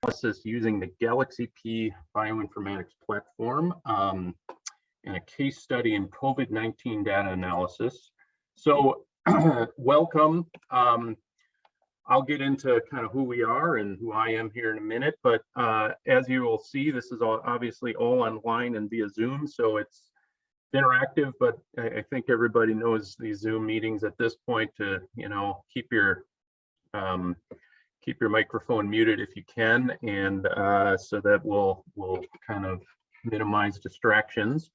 analysis using the Galaxy P bioinformatics platform and a case study in COVID-19 data analysis. So welcome. I'll get into kind of who we are and who I am here in a minute, but as you will see, this is obviously all online and via Zoom, so it's interactive, but I think everybody knows these Zoom meetings at this point to, keep your microphone muted if you can, and so that we'll kind of minimize distractions.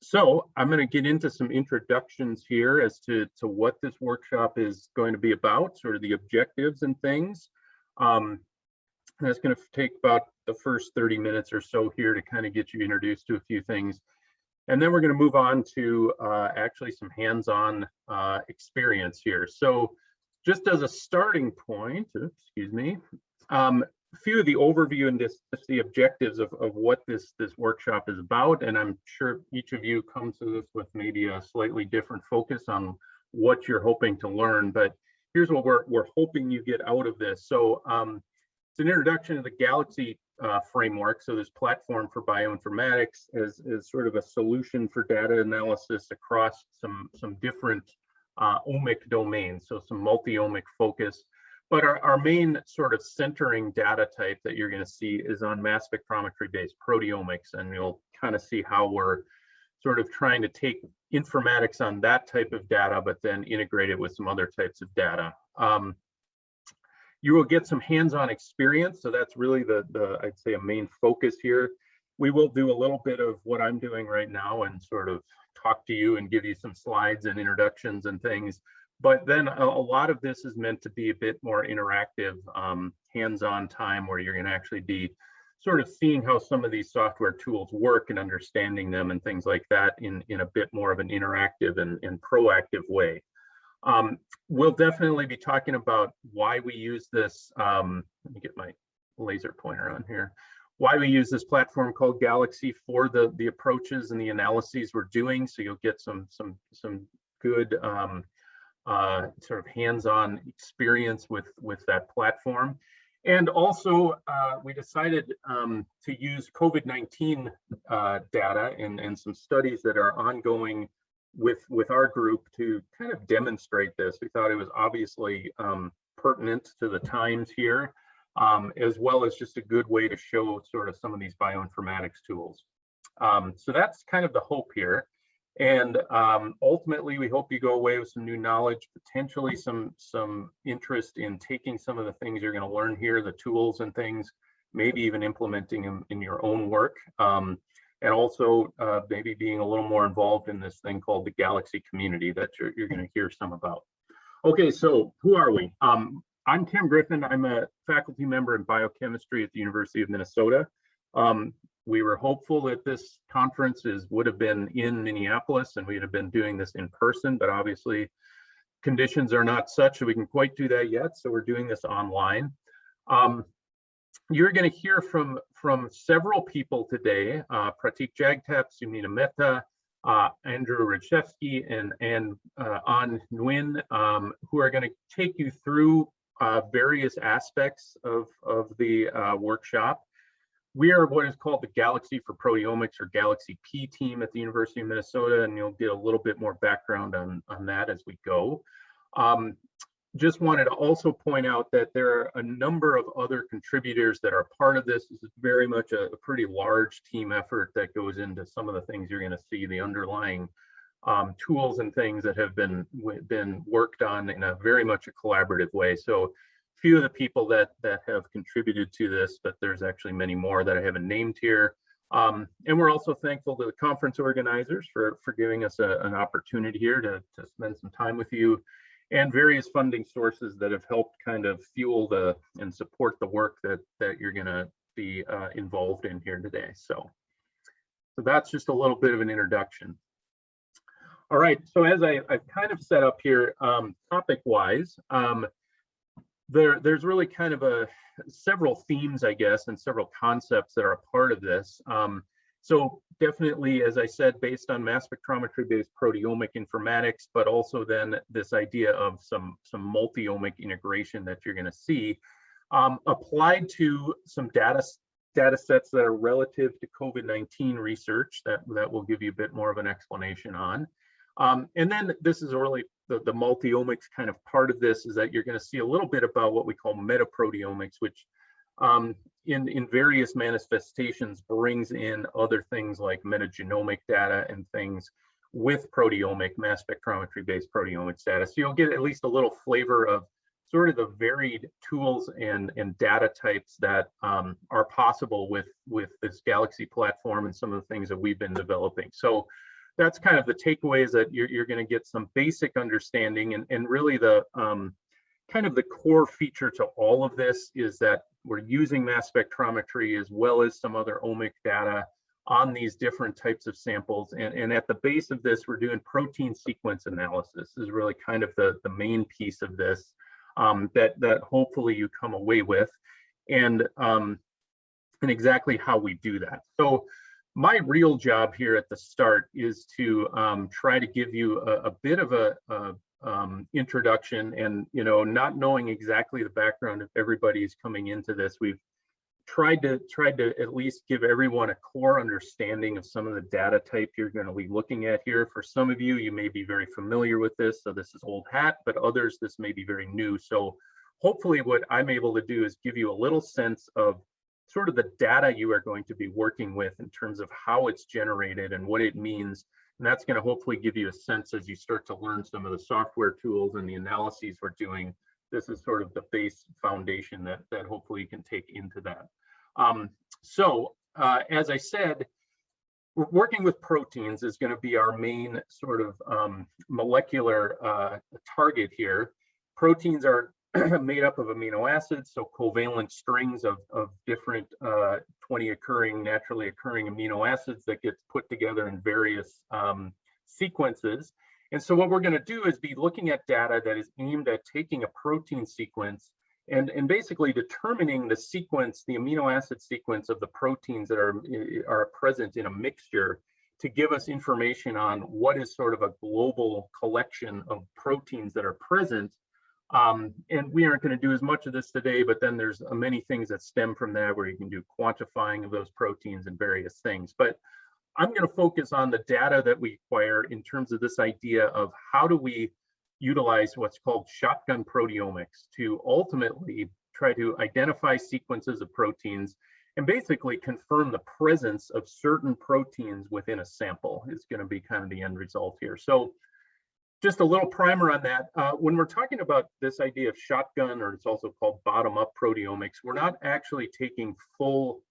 So I'm going to get into some introductions here as to what this workshop is going to be about, sort of the objectives and things. That's going to take about the first 30 minutes or so here to kind of get you introduced to a few things. And then we're going to move on to actually some hands-on experience here. So just as a starting point, excuse me, a few of the overview and just the objectives of what this workshop is about. And I'm sure each of you comes to this with maybe a slightly different focus on what you're hoping to learn. But here's what we're hoping you get out of this. So it's an introduction to the Galaxy framework. So this platform for bioinformatics is sort of a solution for data analysis across some different omic domains. So some multi-omic focus. But our main sort of centering data type that you're going to see is on mass spectrometry based proteomics, and you'll kind of see how we're sort of trying to take informatics on that type of data, but then integrate it with some other types of data. You will get some hands-on experience, so that's really I'd say a main focus here. We will do a little bit of what I'm doing right now and sort of talk to you and give you some slides and introductions and things. But then a lot of this is meant to be a bit more interactive, hands-on time where you're going to actually be sort of seeing how some of these software tools work and understanding them and things like that in a bit more of an interactive and proactive way. We'll definitely be talking about why we use this. Let me get my laser pointer on here. Why we use this platform called Galaxy for the approaches and the analyses we're doing. So you'll get some good sort of hands-on experience with that platform. And also we decided to use COVID-19 data and some studies that are ongoing with our group to kind of demonstrate this. We thought it was obviously pertinent to the times here, as well as just a good way to show sort of some of these bioinformatics tools. So that's kind of the hope here. And ultimately, we hope you go away with some new knowledge, potentially some interest in taking some of the things you're going to learn here, the tools and things, maybe even implementing them in your own work, and also maybe being a little more involved in this thing called the Galaxy community that you're going to hear some about. Okay, so who are we? I'm Tim Griffin. I'm a faculty member in biochemistry at the University of Minnesota. We were hopeful that this conference would have been in Minneapolis and we'd have been doing this in person, but obviously conditions are not such that we can quite do that yet. So we're doing this online. You're going to hear from several people today, Pratik Jagtap, Sumita Mehta, Andrew Rajewski, and An Nguyen, who are going to take you through various aspects of the workshop. We are what is called the Galaxy for Proteomics, or Galaxy P team at the University of Minnesota, and you'll get a little bit more background on that as we go. Just wanted to also point out that there are a number of other contributors that are part of this. This is very much a pretty large team effort that goes into some of the things you're going to see, the underlying tools and things that have been worked on in a very much a collaborative way. So few of the people that have contributed to this, but there's actually many more that I haven't named here. And we're also thankful to the conference organizers for giving us an opportunity here to spend some time with you, and various funding sources that have helped kind of fuel and support the work that you're going to be involved in here today. So that's just a little bit of an introduction. All right, so as I've kind of set up here, topic-wise, there's really kind of several themes, I guess, and several concepts that are a part of this. So definitely, as I said, based on mass spectrometry-based proteomic informatics, but also then this idea of some multi-omic integration that you're going to see. applied to some data sets that are relative to COVID-19 research that we'll give you a bit more of an explanation on. And then this is really the multi-omics kind of part of this, is that you're going to see a little bit about what we call metaproteomics, which in various manifestations brings in other things like metagenomic data and things with proteomic mass spectrometry based proteomics data. So you'll get at least a little flavor of sort of the varied tools and data types that are possible with this Galaxy platform and some of the things that we've been developing. So that's kind of the takeaway, is that you're going to get some basic understanding, and really the kind of the core feature to all of this is that we're using mass spectrometry as well as some other omic data on these different types of samples. And at the base of this, we're doing protein sequence analysis. This is really kind of the main piece of this that hopefully you come away with, and exactly how we do that. So my real job here at the start is to try to give you a bit of a introduction, and not knowing exactly the background of everybody who's coming into this, we've tried to at least give everyone a core understanding of some of the data type you're going to be looking at here. For some of you, you may be very familiar with this, so this is old hat, but others, this may be very new. So hopefully what I'm able to do is give you a little sense of sort of the data you are going to be working with in terms of how it's generated and what it means. And that's going to hopefully give you a sense as you start to learn some of the software tools and the analyses we're doing. This is sort of the base foundation that hopefully you can take into that. As I said, working with proteins is going to be our main sort of molecular target here. Proteins are made up of amino acids, so covalent strings of different 20 naturally occurring amino acids that gets put together in various sequences. And so what we're going to do is be looking at data that is aimed at taking a protein sequence and basically determining the sequence, the amino acid sequence of the proteins that are present in a mixture, to give us information on what is sort of a global collection of proteins that are present. And we aren't going to do as much of this today, but then there's many things that stem from that, where you can do quantifying of those proteins and various things. But I'm going to focus on the data that we acquire in terms of this idea of how do we utilize what's called shotgun proteomics to ultimately try to identify sequences of proteins and basically confirm the presence of certain proteins within a sample. Is going to be kind of the end result here. So just a little primer on that. When we're talking about this idea of shotgun, or it's also called bottom-up proteomics, we're not actually taking full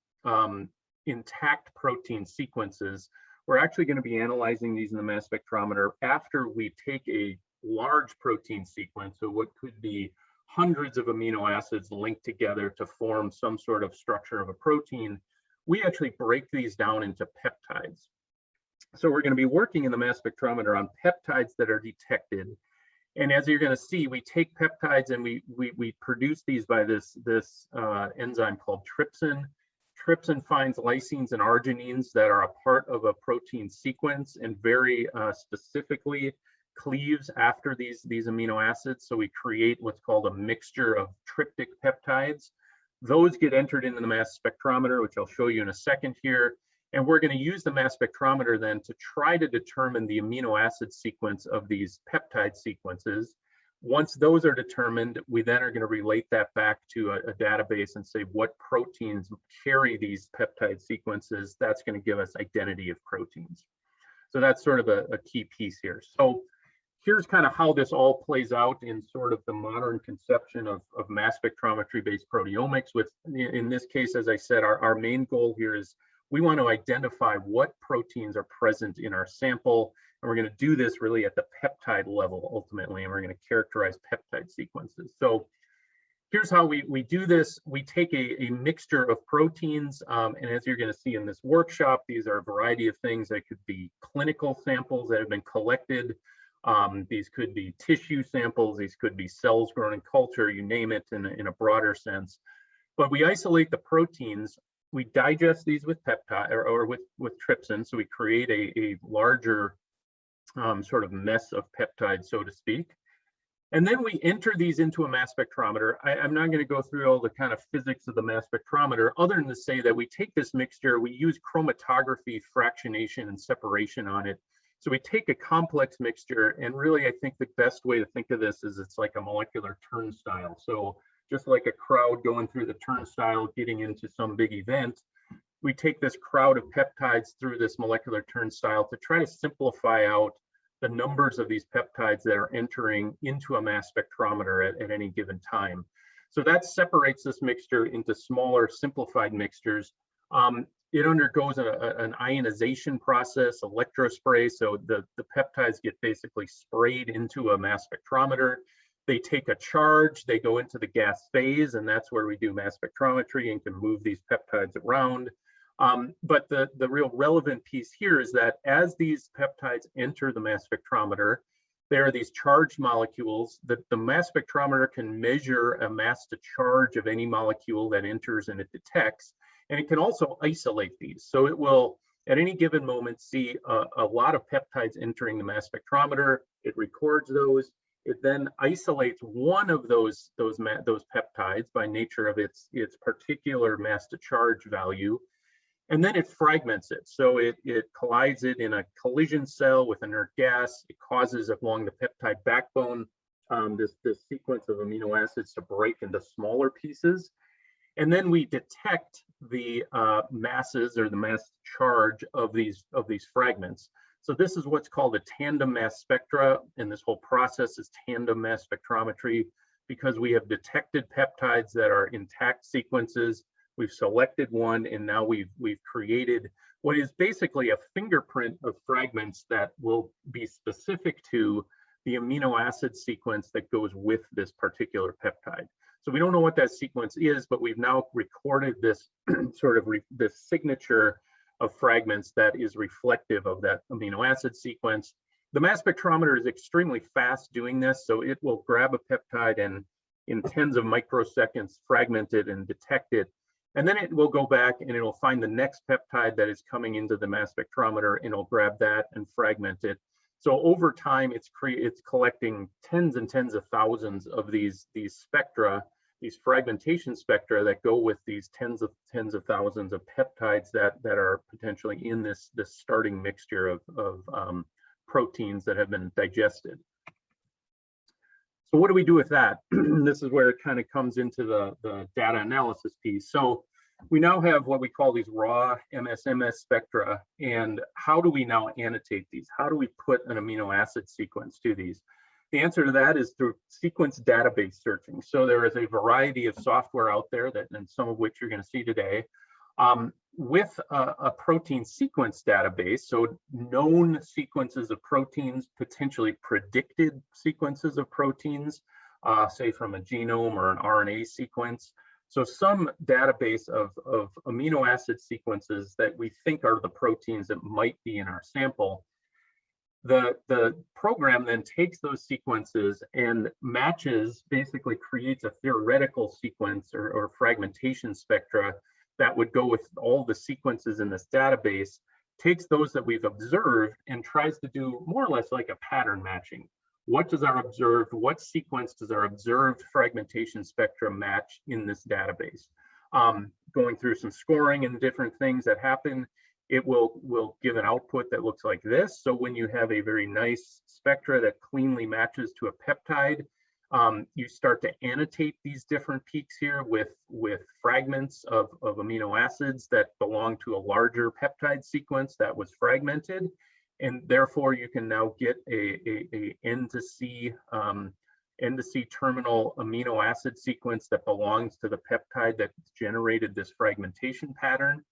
intact protein sequences. We're actually going to be analyzing these in the mass spectrometer after we take a large protein sequence, so what could be hundreds of amino acids linked together to form some sort of structure of a protein. We actually break these down into peptides. So we're going to be working in the mass spectrometer on peptides that are detected. And as you're going to see, we take peptides and we produce these by this enzyme called trypsin. Trypsin finds lysines and arginines that are a part of a protein sequence, and very specifically cleaves after these amino acids. So we create what's called a mixture of tryptic peptides. Those get entered into the mass spectrometer, which I'll show you in a second here. And we're going to use the mass spectrometer then to try to determine the amino acid sequence of these peptide sequences. Once those are determined, we then are going to relate that back to a database and say what proteins carry these peptide sequences. That's going to give us identity of proteins. So that's sort of a key piece here. So here's kind of how this all plays out in sort of the modern conception of mass spectrometry based proteomics. With, in this case, as I said, our main goal here is we want to identify what proteins are present in our sample, and we're going to do this really at the peptide level ultimately, and we're going to characterize peptide sequences. So here's how we do this. We take a mixture of proteins, and as you're going to see in this workshop, these are a variety of things that could be clinical samples that have been collected. These could be tissue samples, these could be cells grown in culture, you name it in a broader sense. But we isolate the proteins, we digest these with peptide or with trypsin, so we create a larger sort of mess of peptides, so to speak. And then we enter these into a mass spectrometer. I'm not going to go through all the kind of physics of the mass spectrometer, other than to say that we take this mixture, we use chromatography, fractionation, and separation on it. So we take a complex mixture, and really I think the best way to think of this is it's like a molecular turnstile. So just like a crowd going through the turnstile, getting into some big event, we take this crowd of peptides through this molecular turnstile to try to simplify out the numbers of these peptides that are entering into a mass spectrometer at any given time. So that separates this mixture into smaller, simplified mixtures. It undergoes an ionization process, electrospray, so the peptides get basically sprayed into a mass spectrometer. They take a charge, they go into the gas phase, and that's where we do mass spectrometry and can move these peptides around. But the real relevant piece here is that as these peptides enter the mass spectrometer, there are these charged molecules that the mass spectrometer can measure a mass to charge of any molecule that enters and it detects. And it can also isolate these. So it will, at any given moment, see a lot of peptides entering the mass spectrometer. It records those. It then isolates one of those peptides by nature of its particular mass to charge value. And then it fragments it. So it collides it in a collision cell with inert gas. It causes along the peptide backbone this sequence of amino acids to break into smaller pieces. And then we detect the masses or the mass charge of these fragments. So this is what's called a tandem mass spectra, and this whole process is tandem mass spectrometry because we have detected peptides that are intact sequences. We've selected one, and now we've created what is basically a fingerprint of fragments that will be specific to the amino acid sequence that goes with this particular peptide. So we don't know what that sequence is, but we've now recorded this this signature of fragments that is reflective of that amino acid sequence. The mass spectrometer is extremely fast doing this, so it will grab a peptide and in tens of microseconds fragment it and detect it. And then it will go back and it will find the next peptide that is coming into the mass spectrometer, and it'll grab that and fragment it. So over time, it's collecting tens and tens of thousands of these spectra, these fragmentation spectra that go with these tens of thousands of peptides that are potentially in this starting mixture of proteins that have been digested. So what do we do with that? This is where it kind of comes into the data analysis piece. So we now have what we call these raw MS spectra, and how do we now annotate these? How do we put an amino acid sequence to these? The answer to that is through sequence database searching. So there is a variety of software out there, and some of which you're going to see today, with a protein sequence database, so known sequences of proteins, potentially predicted sequences of proteins, say from a genome or an RNA sequence. So some database of amino acid sequences that we think are the proteins that might be in our sample. The program then takes those sequences and matches, basically creates a theoretical sequence or fragmentation spectra that would go with all the sequences in this database, takes those that we've observed and tries to do more or less like a pattern matching. What sequence does our observed fragmentation spectrum match in this database? Going through some scoring and different things that happen, it will give an output that looks like this. So when you have a very nice spectra that cleanly matches to a peptide, you start to annotate these different peaks here with fragments of amino acids that belong to a larger peptide sequence that was fragmented. And therefore you can now get a N to C terminal amino acid sequence that belongs to the peptide that generated this fragmentation pattern.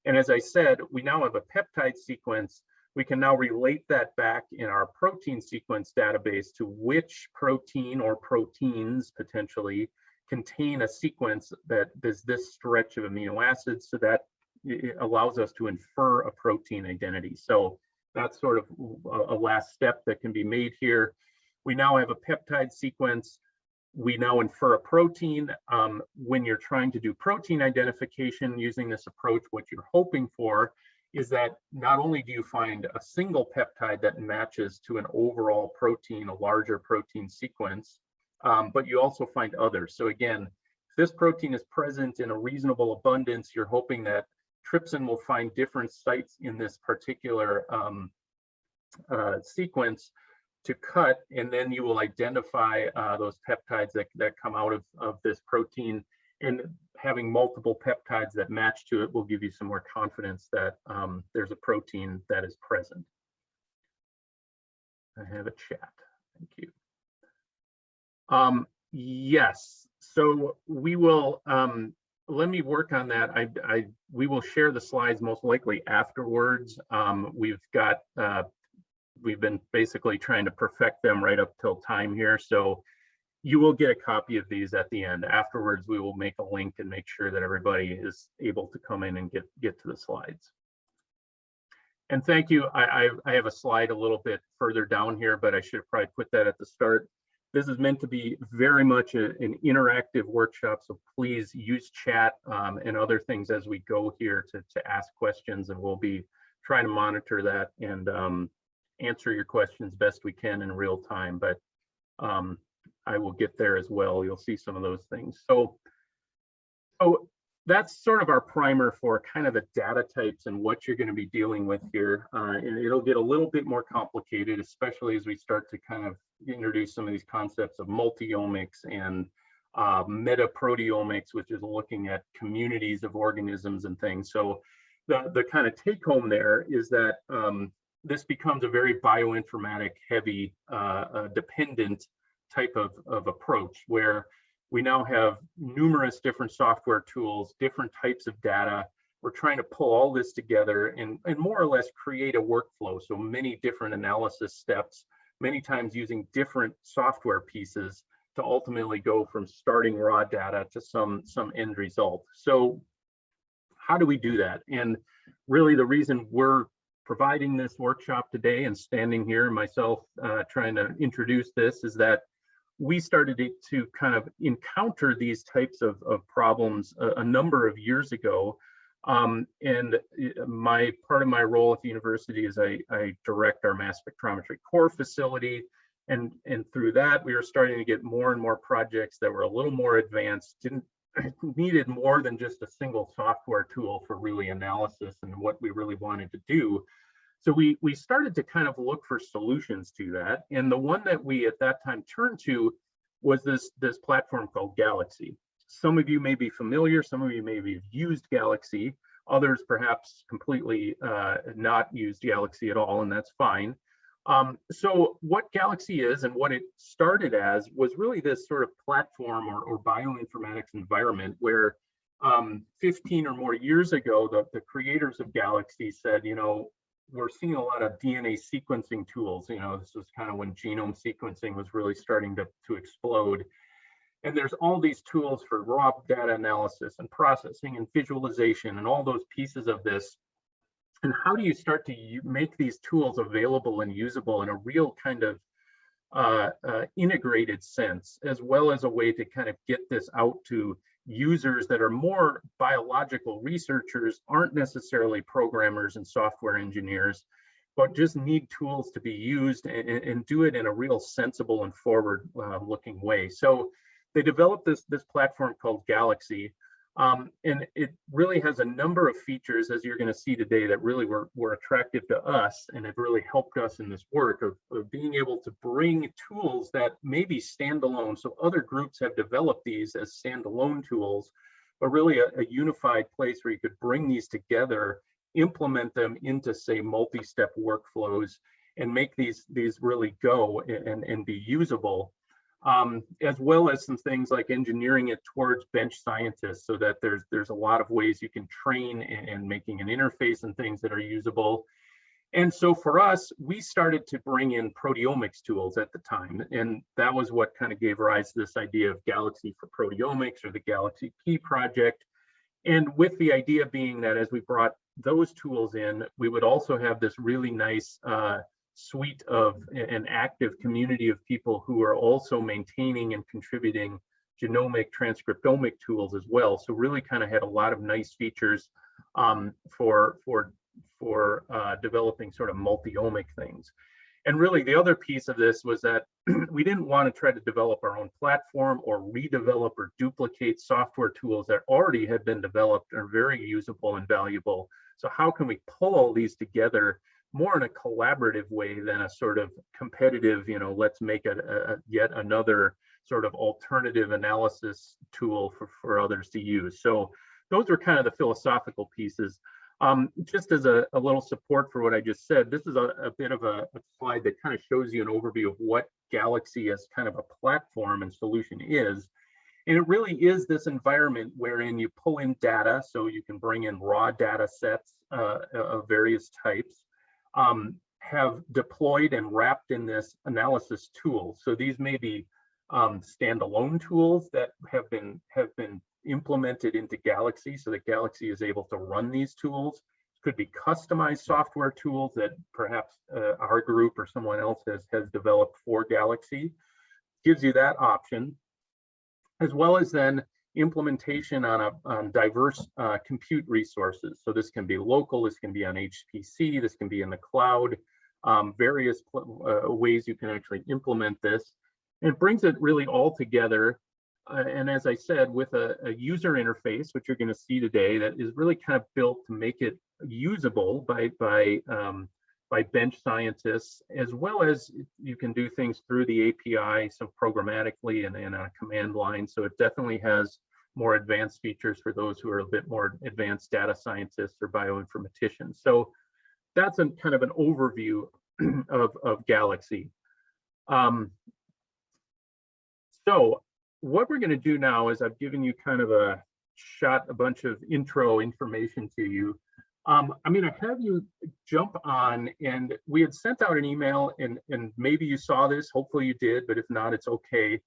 And as I said, we now have a peptide sequence. We can now relate that back in our protein sequence database to which protein or proteins potentially contain a sequence that is this stretch of amino acids, so that it allows us to infer a protein identity. So that's sort of a last step that can be made here. We now have a peptide sequence. We now infer a protein. When you're trying to do protein identification using this approach, what you're hoping for is that not only do you find a single peptide that matches to an overall protein, a larger protein sequence, but you also find others. So again, if this protein is present in a reasonable abundance, you're hoping that trypsin will find different sites in this particular sequence to cut, and then you will identify those peptides that come out of this protein, and having multiple peptides that match to it will give you some more confidence that there's a protein that is present. I have a chat, thank you. Yes, so we will, let me work on that. We will share the slides most likely afterwards. We've been basically trying to perfect them right up till time here. So you will get a copy of these at the end. Afterwards, we will make a link and make sure that everybody is able to come in and get to the slides. And thank you. I have a slide a little bit further down here, but I should have probably put that at the start. This is meant to be very much an interactive workshop, so please use chat and other things as we go here to ask questions, and we'll be trying to monitor that and answer your questions best we can in real time, but I will get there as well. You'll see some of those things. So that's sort of our primer for kind of the data types and what you're going to be dealing with here. And it'll get a little bit more complicated, especially as we start to kind of introduce some of these concepts of multi-omics and metaproteomics, which is looking at communities of organisms and things. So the kind of take home there is that this becomes a very bioinformatic heavy dependent type of approach, where we now have numerous different software tools, different types of data. We're trying to pull all this together and more or less create a workflow. So many different analysis steps, many times using different software pieces to ultimately go from starting raw data to some end result. So how do we do that? And really the reason we're providing this workshop today and standing here myself trying to introduce this is that we started to kind of encounter these types of problems a number of years ago. And part of my role at the university is I direct our mass spectrometry core facility. And through that, we were starting to get more and more projects that were a little more advanced, needed more than just a single software tool for really analysis and what we really wanted to do. So we started to kind of look for solutions to that. And the one that we at that time turned to was this platform called Galaxy. Some of you may be familiar, some of you may have used Galaxy, others perhaps completely not used Galaxy at all, and that's fine. So what Galaxy is and what it started as was really this sort of platform or bioinformatics environment where 15 or more years ago, the creators of Galaxy said, you know, we're seeing a lot of DNA sequencing tools. You know, this was kind of when genome sequencing was really starting to explode. And there's all these tools for raw data analysis and processing and visualization and all those pieces of this. And how do you start to make these tools available and usable in a real kind of integrated sense, as well as a way to kind of get this out to users that are more biological researchers, aren't necessarily programmers and software engineers, but just need tools to be used and do it in a real sensible and forward looking way. So they developed this platform called Galaxy. And it really has a number of features, as you're going to see today, that really were attractive to us and have really helped us in this work of being able to bring tools that may be standalone. So other groups have developed these as standalone tools, but really a unified place where you could bring these together, implement them into, say, multi-step workflows, and make these really go and be usable. As well as some things like engineering it towards bench scientists, so that there's a lot of ways you can train and making an interface and things that are usable. And so for us, we started to bring in proteomics tools at the time, and that was what kind of gave rise to this idea of Galaxy for Proteomics, or the Galaxy P project. And with the idea being that as we brought those tools in, we would also have this really nice suite of an active community of people who are also maintaining and contributing genomic transcriptomic tools as well. So really kind of had a lot of nice features for developing sort of multi-omic things. And really the other piece of this was that we didn't want to try to develop our own platform or redevelop or duplicate software tools that already had been developed and are very usable and valuable. So how can we pull all these together more in a collaborative way than a sort of competitive, let's make yet another sort of alternative analysis tool for others to use. So those are kind of the philosophical pieces. Just as a little support for what I just said, this is a bit of a slide that kind of shows you an overview of what Galaxy as kind of a platform and solution is. And it really is this environment wherein you pull in data, so you can bring in raw data sets of various types, have deployed and wrapped in this analysis tool. So these may be standalone tools that have been implemented into Galaxy so that Galaxy is able to run these tools. It could be customized software tools that perhaps our group or someone else has developed for Galaxy. Gives you that option, as well as then implementation on diverse compute resources. So this can be local, this can be on HPC, this can be in the cloud, various ways you can actually implement this. And it brings it really all together. And as I said, with a user interface, which you're going to see today, that is really kind of built to make it usable by bench scientists, as well as you can do things through the API, so programmatically and on a command line. So it definitely has more advanced features for those who are a bit more advanced data scientists or bioinformaticians. So that's kind of an overview of Galaxy. So what we're going to do now is I've given you kind of a bunch of intro information to you. I'm going to have you jump on, and we had sent out an email, and maybe you saw this, hopefully you did, but if not, it's okay.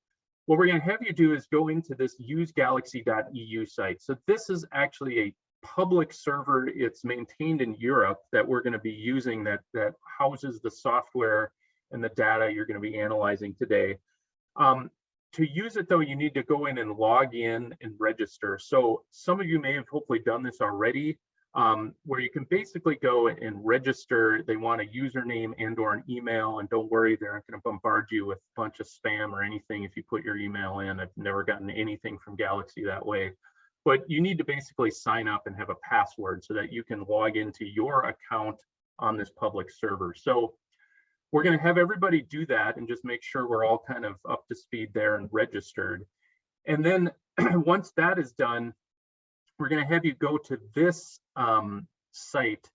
What we're going to have you do is go into this usegalaxy.eu site. So this is actually a public server. It's maintained in Europe that we're going to be using that houses the software and the data you're going to be analyzing today. To use it though, you need to go in and log in and register. So some of you may have hopefully done this already, where you can basically go and register. They want a username and or an email, and don't worry, they're not going to bombard you with a bunch of spam or anything if you put your email in. I've never gotten anything from Galaxy that way. But you need to basically sign up and have a password so that you can log into your account on this public server. So we're going to have everybody do that and just make sure we're all kind of up to speed there and registered. And then once that is done, we're going to have you go to this site,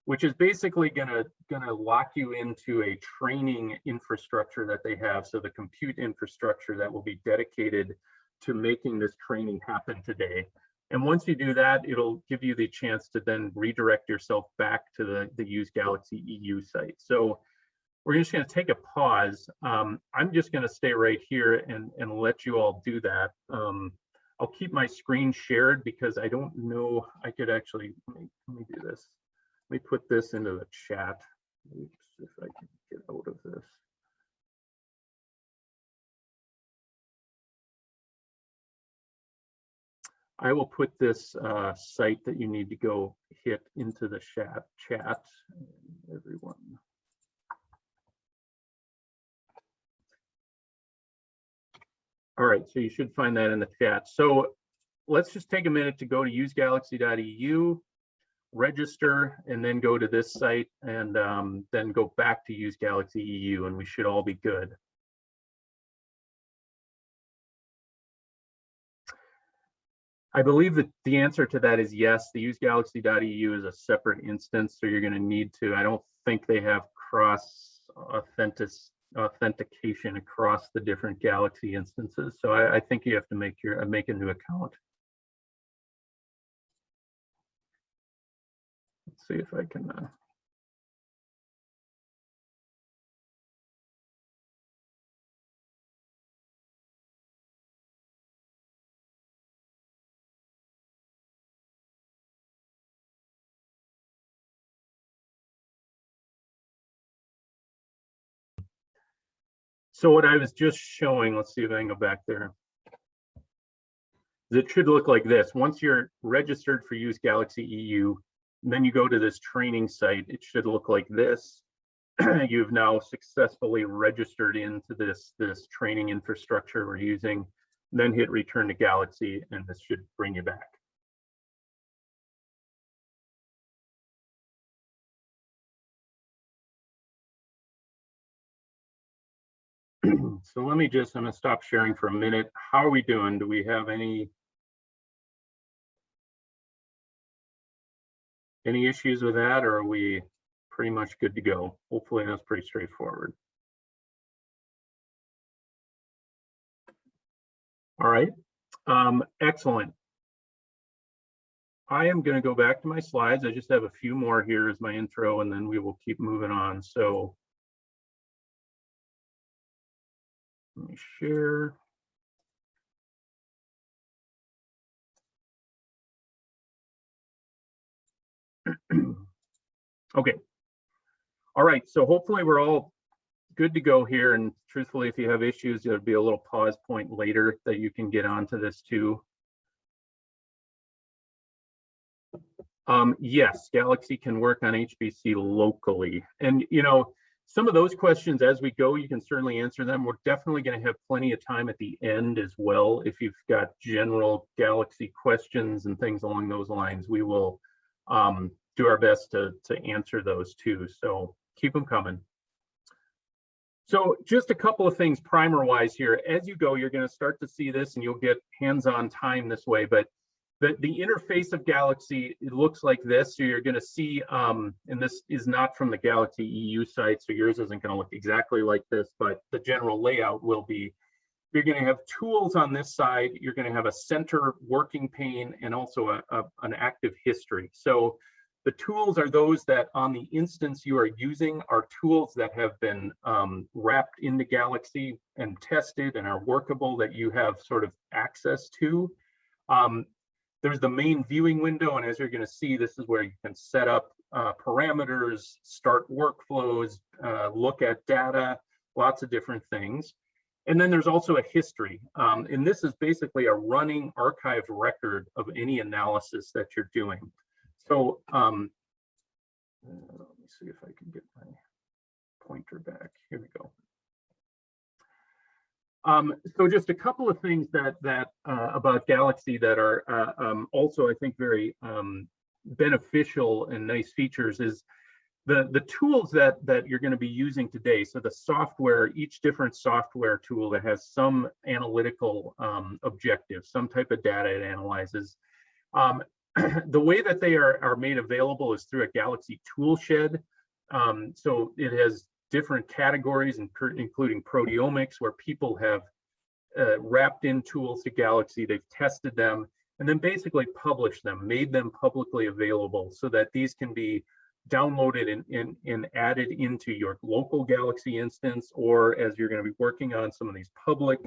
which is basically going to lock you into a training infrastructure that they have. So the compute infrastructure that will be dedicated to making this training happen today. And once you do that, it'll give you the chance to then redirect yourself back to the Use Galaxy EU site. So we're just going to take a pause. I'm just going to stay right here and let you all do that. I'll keep my screen shared because I don't know, I could actually, let me do this. Let me put this into the chat. Oops, if I can get out of this. I will put this site that you need to go hit into the chat, everyone. All right, so you should find that in the chat. So let's just take a minute to go to usegalaxy.eu, register, and then go to this site, and then go back to Use Galaxy EU, and we should all be good. I believe that the answer to that is yes. The usegalaxy.eu is a separate instance, so you're going to need to. I don't think they have cross authentication across the different Galaxy instances, so I think you have to make a new account. Let's see if I can. So what I was just showing, let's see if I can go back there. It should look like this. Once you're registered for Use Galaxy EU, then you go to this training site, it should look like this. you've now successfully registered into this training infrastructure we're using, then hit return to Galaxy, and this should bring you back. So let me I'm gonna stop sharing for a minute. How are we doing? Do we have any issues with that, or are we pretty much good to go? Hopefully that's pretty straightforward. All right, excellent. I am going to go back to my slides. I just have a few more here as my intro, and then we will keep moving on. So let me share. Okay. All right, so hopefully we're all good to go here. And truthfully, if you have issues, there'll be a little pause point later that you can get onto this too. Yes, Galaxy can work on HPC locally. And, you know, some of those questions as we go, you can certainly answer them. We're definitely going to have plenty of time at the end as well. If you've got general Galaxy questions and things along those lines, we will do our best to answer those too. So keep them coming. So just a couple of things primer-wise here. As you go, you're going to start to see this, and you'll get hands-on time this way. But the interface of Galaxy, it looks like this. So you're going to see, and this is not from the Galaxy EU site, so yours isn't going to look exactly like this, but the general layout will be. You're going to have tools on this side. You're going to have a center working pane and also an active history. So the tools are those that on the instance you are using are tools that have been wrapped into Galaxy and tested and are workable that you have sort of access to. There's the main viewing window, and as you're going to see, this is where you can set up parameters, start workflows, look at data, lots of different things. And then there's also a history, and this is basically a running archived record of any analysis that you're doing. So let me see if I can get my pointer back. Here we go. So just a couple of things that about Galaxy that are also, I think, very beneficial and nice features is the tools that you're going to be using today. So the software, each different software tool that has some analytical objective, some type of data it analyzes. The way that they are made available is through a Galaxy toolshed. So it has different categories, including proteomics, where people have wrapped in tools to Galaxy, they've tested them, and then basically published them, made them publicly available so that these can be downloaded and added into your local Galaxy instance, or as you're going to be working on some of these public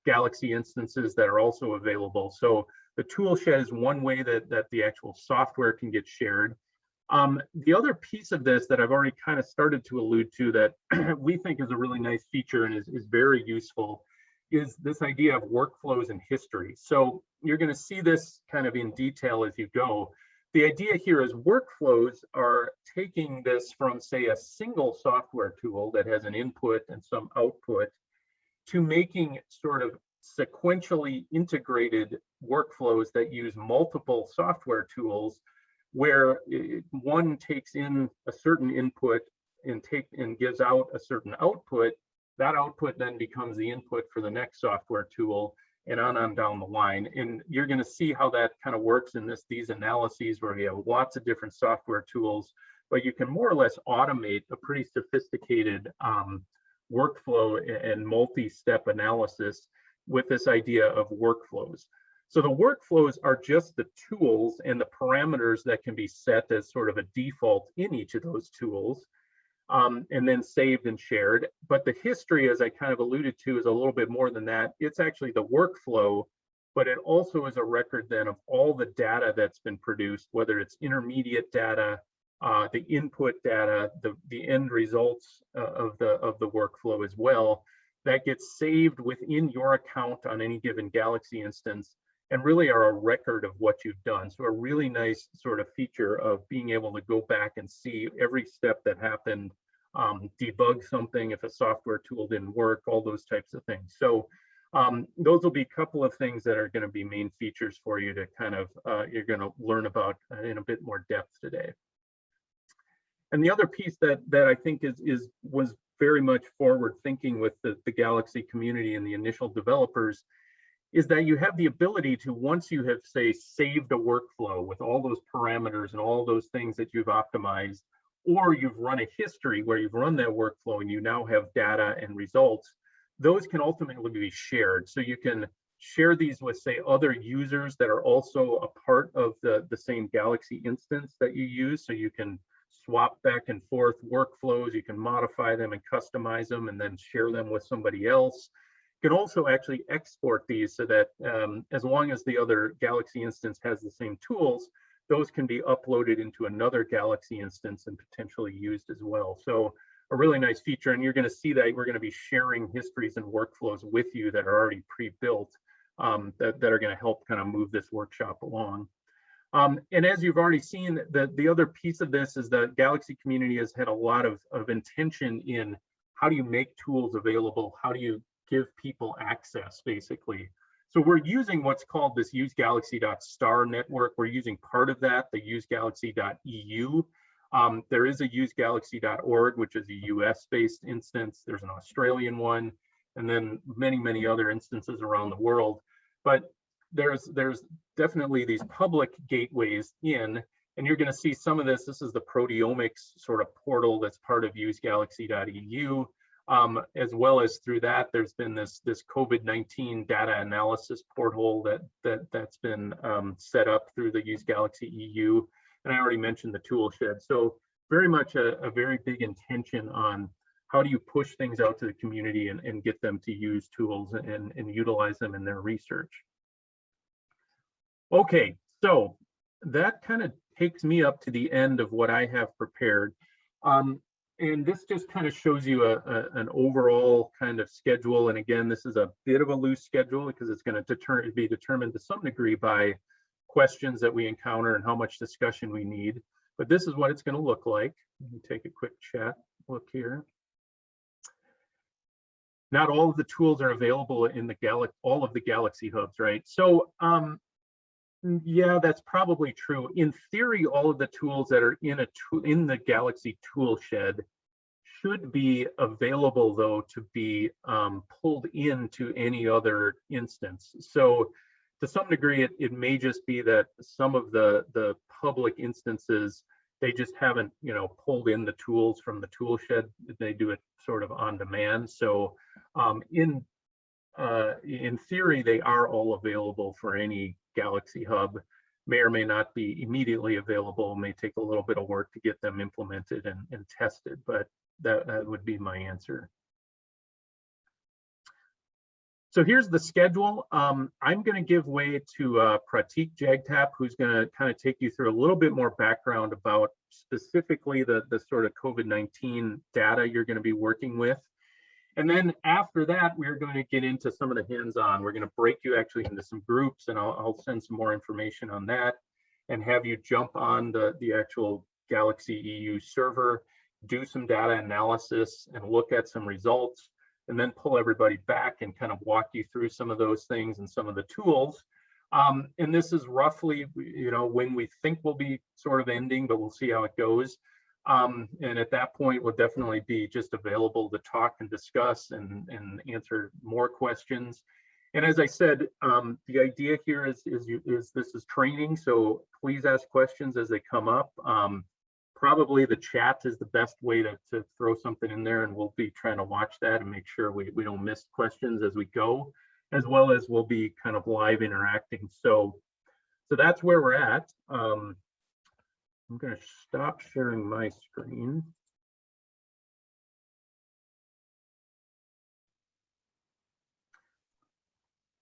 Galaxy instances that are also available. So the toolshed is one way that the actual software can get shared. The other piece of this that I've already kind of started to allude to that we think is a really nice feature and is very useful is this idea of workflows and history. So you're going to see this kind of in detail as you go. The idea here is workflows are taking this from, say, a single software tool that has an input and some output to making sort of sequentially integrated workflows that use multiple software tools where one takes in a certain input and gives out a certain output. That output then becomes the input for the next software tool, and on down the line. And you're going to see how that kind of works in these analyses where you have lots of different software tools, but you can more or less automate a pretty sophisticated workflow and multi-step analysis with this idea of workflows. So the workflows are just the tools and the parameters that can be set as sort of a default in each of those tools, and then saved and shared. But the history, as I kind of alluded to, is a little bit more than that. It's actually the workflow, but it also is a record then of all the data that's been produced, whether it's intermediate data, the input data, the end results of the workflow as well, that gets saved within your account on any given Galaxy instance, and really are a record of what you've done. So a really nice sort of feature of being able to go back and see every step that happened debug something if a software tool didn't work, all those types of things. So those will be a couple of things that are going to be main features for you to kind of, you're going to learn about in a bit more depth today. And the other piece that I think was very much forward thinking with the Galaxy community and the initial developers is that you have the ability to, once you have, say, saved a workflow with all those parameters and all those things that you've optimized, or you've run a history where you've run that workflow and you now have data and results, those can ultimately be shared. So you can share these with, say, other users that are also a part of the same Galaxy instance that you use. So you can swap back and forth workflows, you can modify them and customize them and then share them with somebody else. You can also actually export these so that as long as the other Galaxy instance has the same tools, those can be uploaded into another Galaxy instance and potentially used as well. So a really nice feature, and you're going to see that we're going to be sharing histories and workflows with you that are already pre-built that are going to help kind of move this workshop along. And as you've already seen, the other piece of this is the Galaxy community has had a lot of intention in how do you make tools available, how do you give people access, basically. So we're using what's called this usegalaxy.star network. We're using part of that, the usegalaxy.eu. There is a usegalaxy.org, which is a US-based instance. There's an Australian one, and then many other instances around the world. But there's definitely these public gateways in, and you're going to see some of this. This is the proteomics sort of portal that's part of usegalaxy.eu. As well as through that, there's been this Covid19 data analysis portal that's been set up through the Use Galaxy EU. And I already mentioned the tool shed. So very much a very big intention on how do you push things out to the community and get them to use tools and utilize them in their research. Okay, so that kind of takes me up to the end of what I have prepared. And this just kind of shows you an overall kind of schedule. And again, this is a bit of a loose schedule because it's going to be determined to some degree by questions that we encounter and how much discussion we need. But this is what it's going to look like. Let me take a quick chat look here. Not all of the tools are available in all of the Galaxy hubs, right? So yeah, that's probably true. In theory, all of the tools that are in the Galaxy tool shed should be available, though, to be pulled into any other instance. So to some degree, it may just be that some of the public instances, they just haven't, pulled in the tools from the tool shed. They do it sort of on demand. So in theory, they are all available for any Galaxy hub. May or may not be immediately available, may take a little bit of work to get them implemented and tested, but that would be my answer. So here's the schedule. I'm going to give way to Pratik Jagtap, who's going to kind of take you through a little bit more background about specifically the sort of COVID-19 data you're going to be working with. And then after that, we're going to get into some of the hands-on. We're going to break you actually into some groups, and I'll send some more information on that and have you jump on the actual Galaxy EU server, do some data analysis and look at some results, and then pull everybody back and kind of walk you through some of those things and some of the tools. And this is roughly, when we think we'll be sort of ending, but we'll see how it goes. And at that point, we'll definitely be just available to talk and discuss and answer more questions. And as I said, the idea here is this is training, so please ask questions as they come up. Probably the chat is the best way to throw something in there, and we'll be trying to watch that and make sure we don't miss questions as we go, as well as we'll be kind of live interacting. So that's where we're at. I'm going to stop sharing my screen.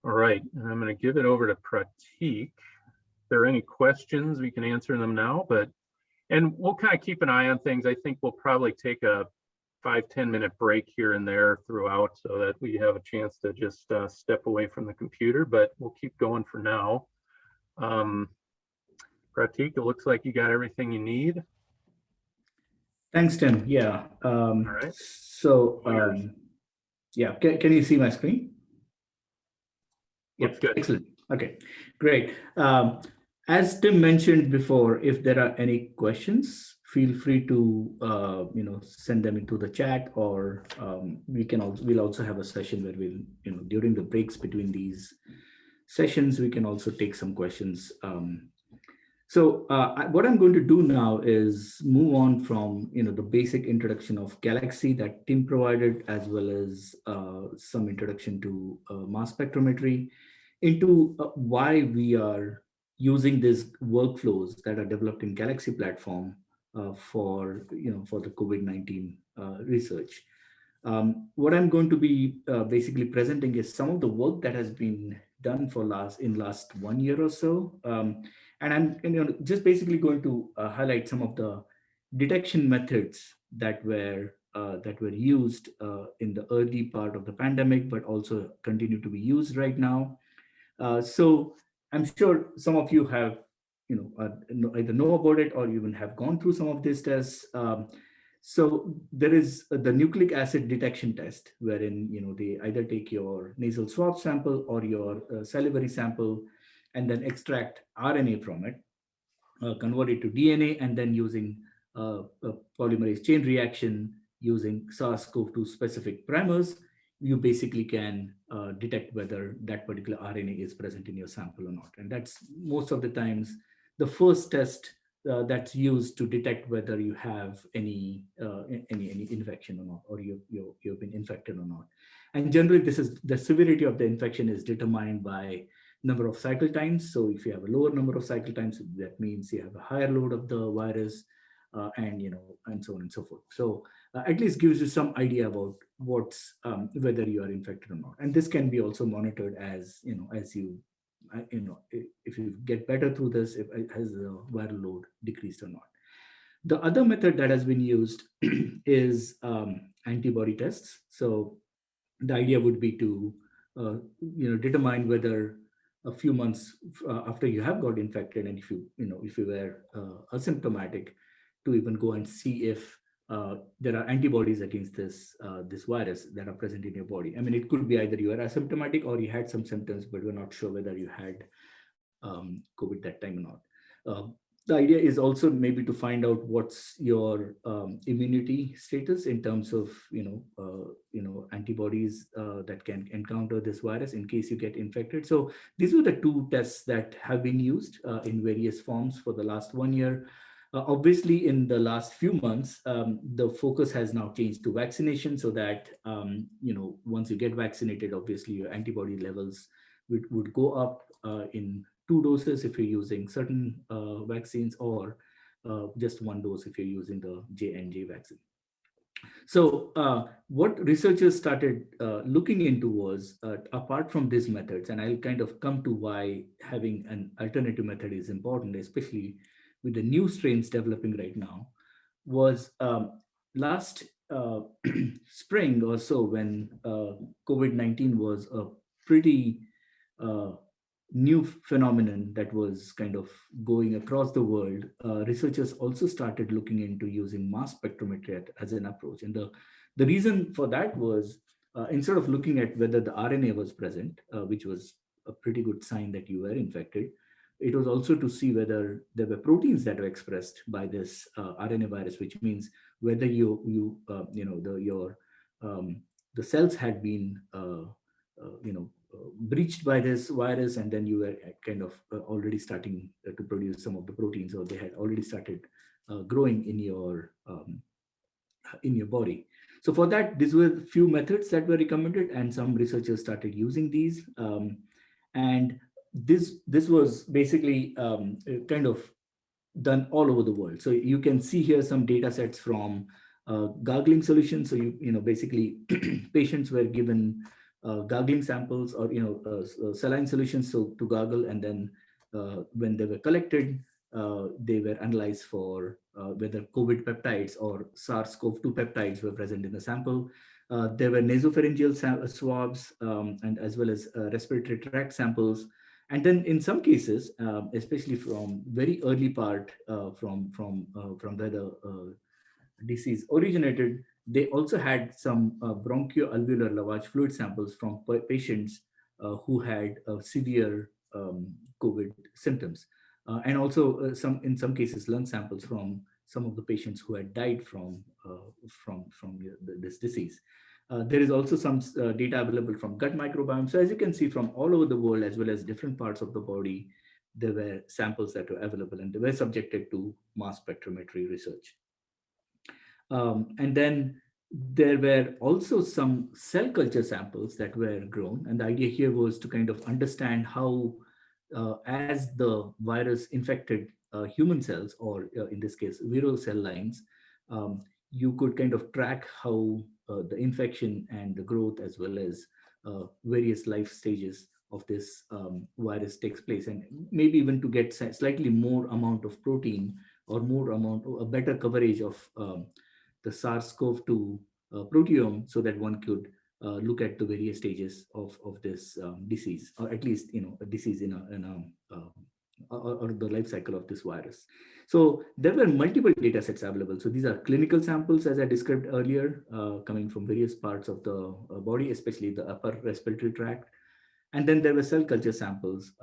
All right, and I'm going to give it over to Pratik. If there are any questions, we can answer them now, and we'll kind of keep an eye on things. I think we'll probably take a 5-10 minute break here and there throughout so that we have a chance to just step away from the computer, but we'll keep going for now. Pratik, it looks like you got everything you need. Thanks, Tim. Yeah. All right. Yeah, can you see my screen? Looks good. Excellent. Okay, great. As Tim mentioned before, if there are any questions, feel free to send them into the chat, or we'll also have a session where we'll during the breaks between these sessions we can also take some questions. What I'm going to do now is move on from the basic introduction of Galaxy that Tim provided, as well as some introduction to mass spectrometry, into why we are using these workflows that are developed in Galaxy platform for the COVID-19 research. What I'm going to be basically presenting is some of the work that has been done for last 1 year or so. And I'm just basically going to highlight some of the detection methods that were used in the early part of the pandemic, but also continue to be used right now. So I'm sure some of you have either know about it or even have gone through some of these tests. So there is the nucleic acid detection test, wherein they either take your nasal swab sample or your salivary sample, and then extract RNA from it, convert it to DNA, and then using a polymerase chain reaction using SARS-CoV-2 specific primers, you basically can detect whether that particular RNA is present in your sample or not. And that's most of the times the first test that's used to detect whether you have any infection or not, or you've been infected or not. And generally, this is the severity of the infection is determined by number of cycle times. So if you have a lower number of cycle times, that means you have a higher load of the virus, and so on and so forth. So at least gives you some idea about what's whether you are infected or not. And this can be also monitored as you if you get better through this, if has the viral load decreased or not. The other method that has been used is antibody tests. So the idea would be to determine whether a few months after you have got infected, and if you were asymptomatic, to even go and see if there are antibodies against this virus that are present in your body. I mean, it could be either you are asymptomatic or you had some symptoms, but we're not sure whether you had COVID that time or not. The idea is also maybe to find out what's your immunity status in terms of antibodies that can encounter this virus in case you get infected. So these are the two tests that have been used in various forms for the last 1 year. Obviously, in the last few months, the focus has now changed to vaccination, so that once you get vaccinated, obviously your antibody levels would go up in 2 doses if you're using certain vaccines, or just 1 dose if you're using the J&J vaccine. So what researchers started looking into was, apart from these methods, and I'll kind of come to why having an alternative method is important, especially with the new strains developing right now, was last spring or so, when COVID-19 was a pretty new phenomenon that was kind of going across the world. Researchers also started looking into using mass spectrometry as an approach. And the reason for that was, instead of looking at whether the RNA was present, which was a pretty good sign that you were infected, it was also to see whether there were proteins that were expressed by this RNA virus, which means whether the cells had been breached by this virus, and then you were kind of already starting to produce some of the proteins, or they had already started growing in your body. So for that, these were a few methods that were recommended, and some researchers started using these. And this was basically kind of done all over the world. So you can see here some data sets from gargling solutions. So basically patients were given gargling samples, or saline solutions to gargle, and then when they were collected, they were analyzed for whether COVID peptides or SARS-CoV-2 peptides were present in the sample. There were nasopharyngeal swabs, and as well as respiratory tract samples. And then in some cases, especially from very early part, from the disease originated, they also had some bronchoalveolar lavage fluid samples from patients who had severe COVID symptoms, and also in some cases lung samples from some of the patients who had died from this disease. There is also some data available from gut microbiome. So as you can see, from all over the world, as well as different parts of the body, there were samples that were available and they were subjected to mass spectrometry research. And then there were also some cell culture samples that were grown. And the idea here was to kind of understand how, as the virus infected human cells, or in this case, viral cell lines, you could kind of track how the infection and the growth, as well as various life stages of this virus takes place, and maybe even to get slightly more amount of protein or more amount, a better coverage of the SARS-CoV-2 proteome, so that one could look at the various stages of this disease, or at least a disease or the life cycle of this virus. So there were multiple data sets available. So these are clinical samples, as I described earlier, coming from various parts of the body, especially the upper respiratory tract. And then there were cell culture samples.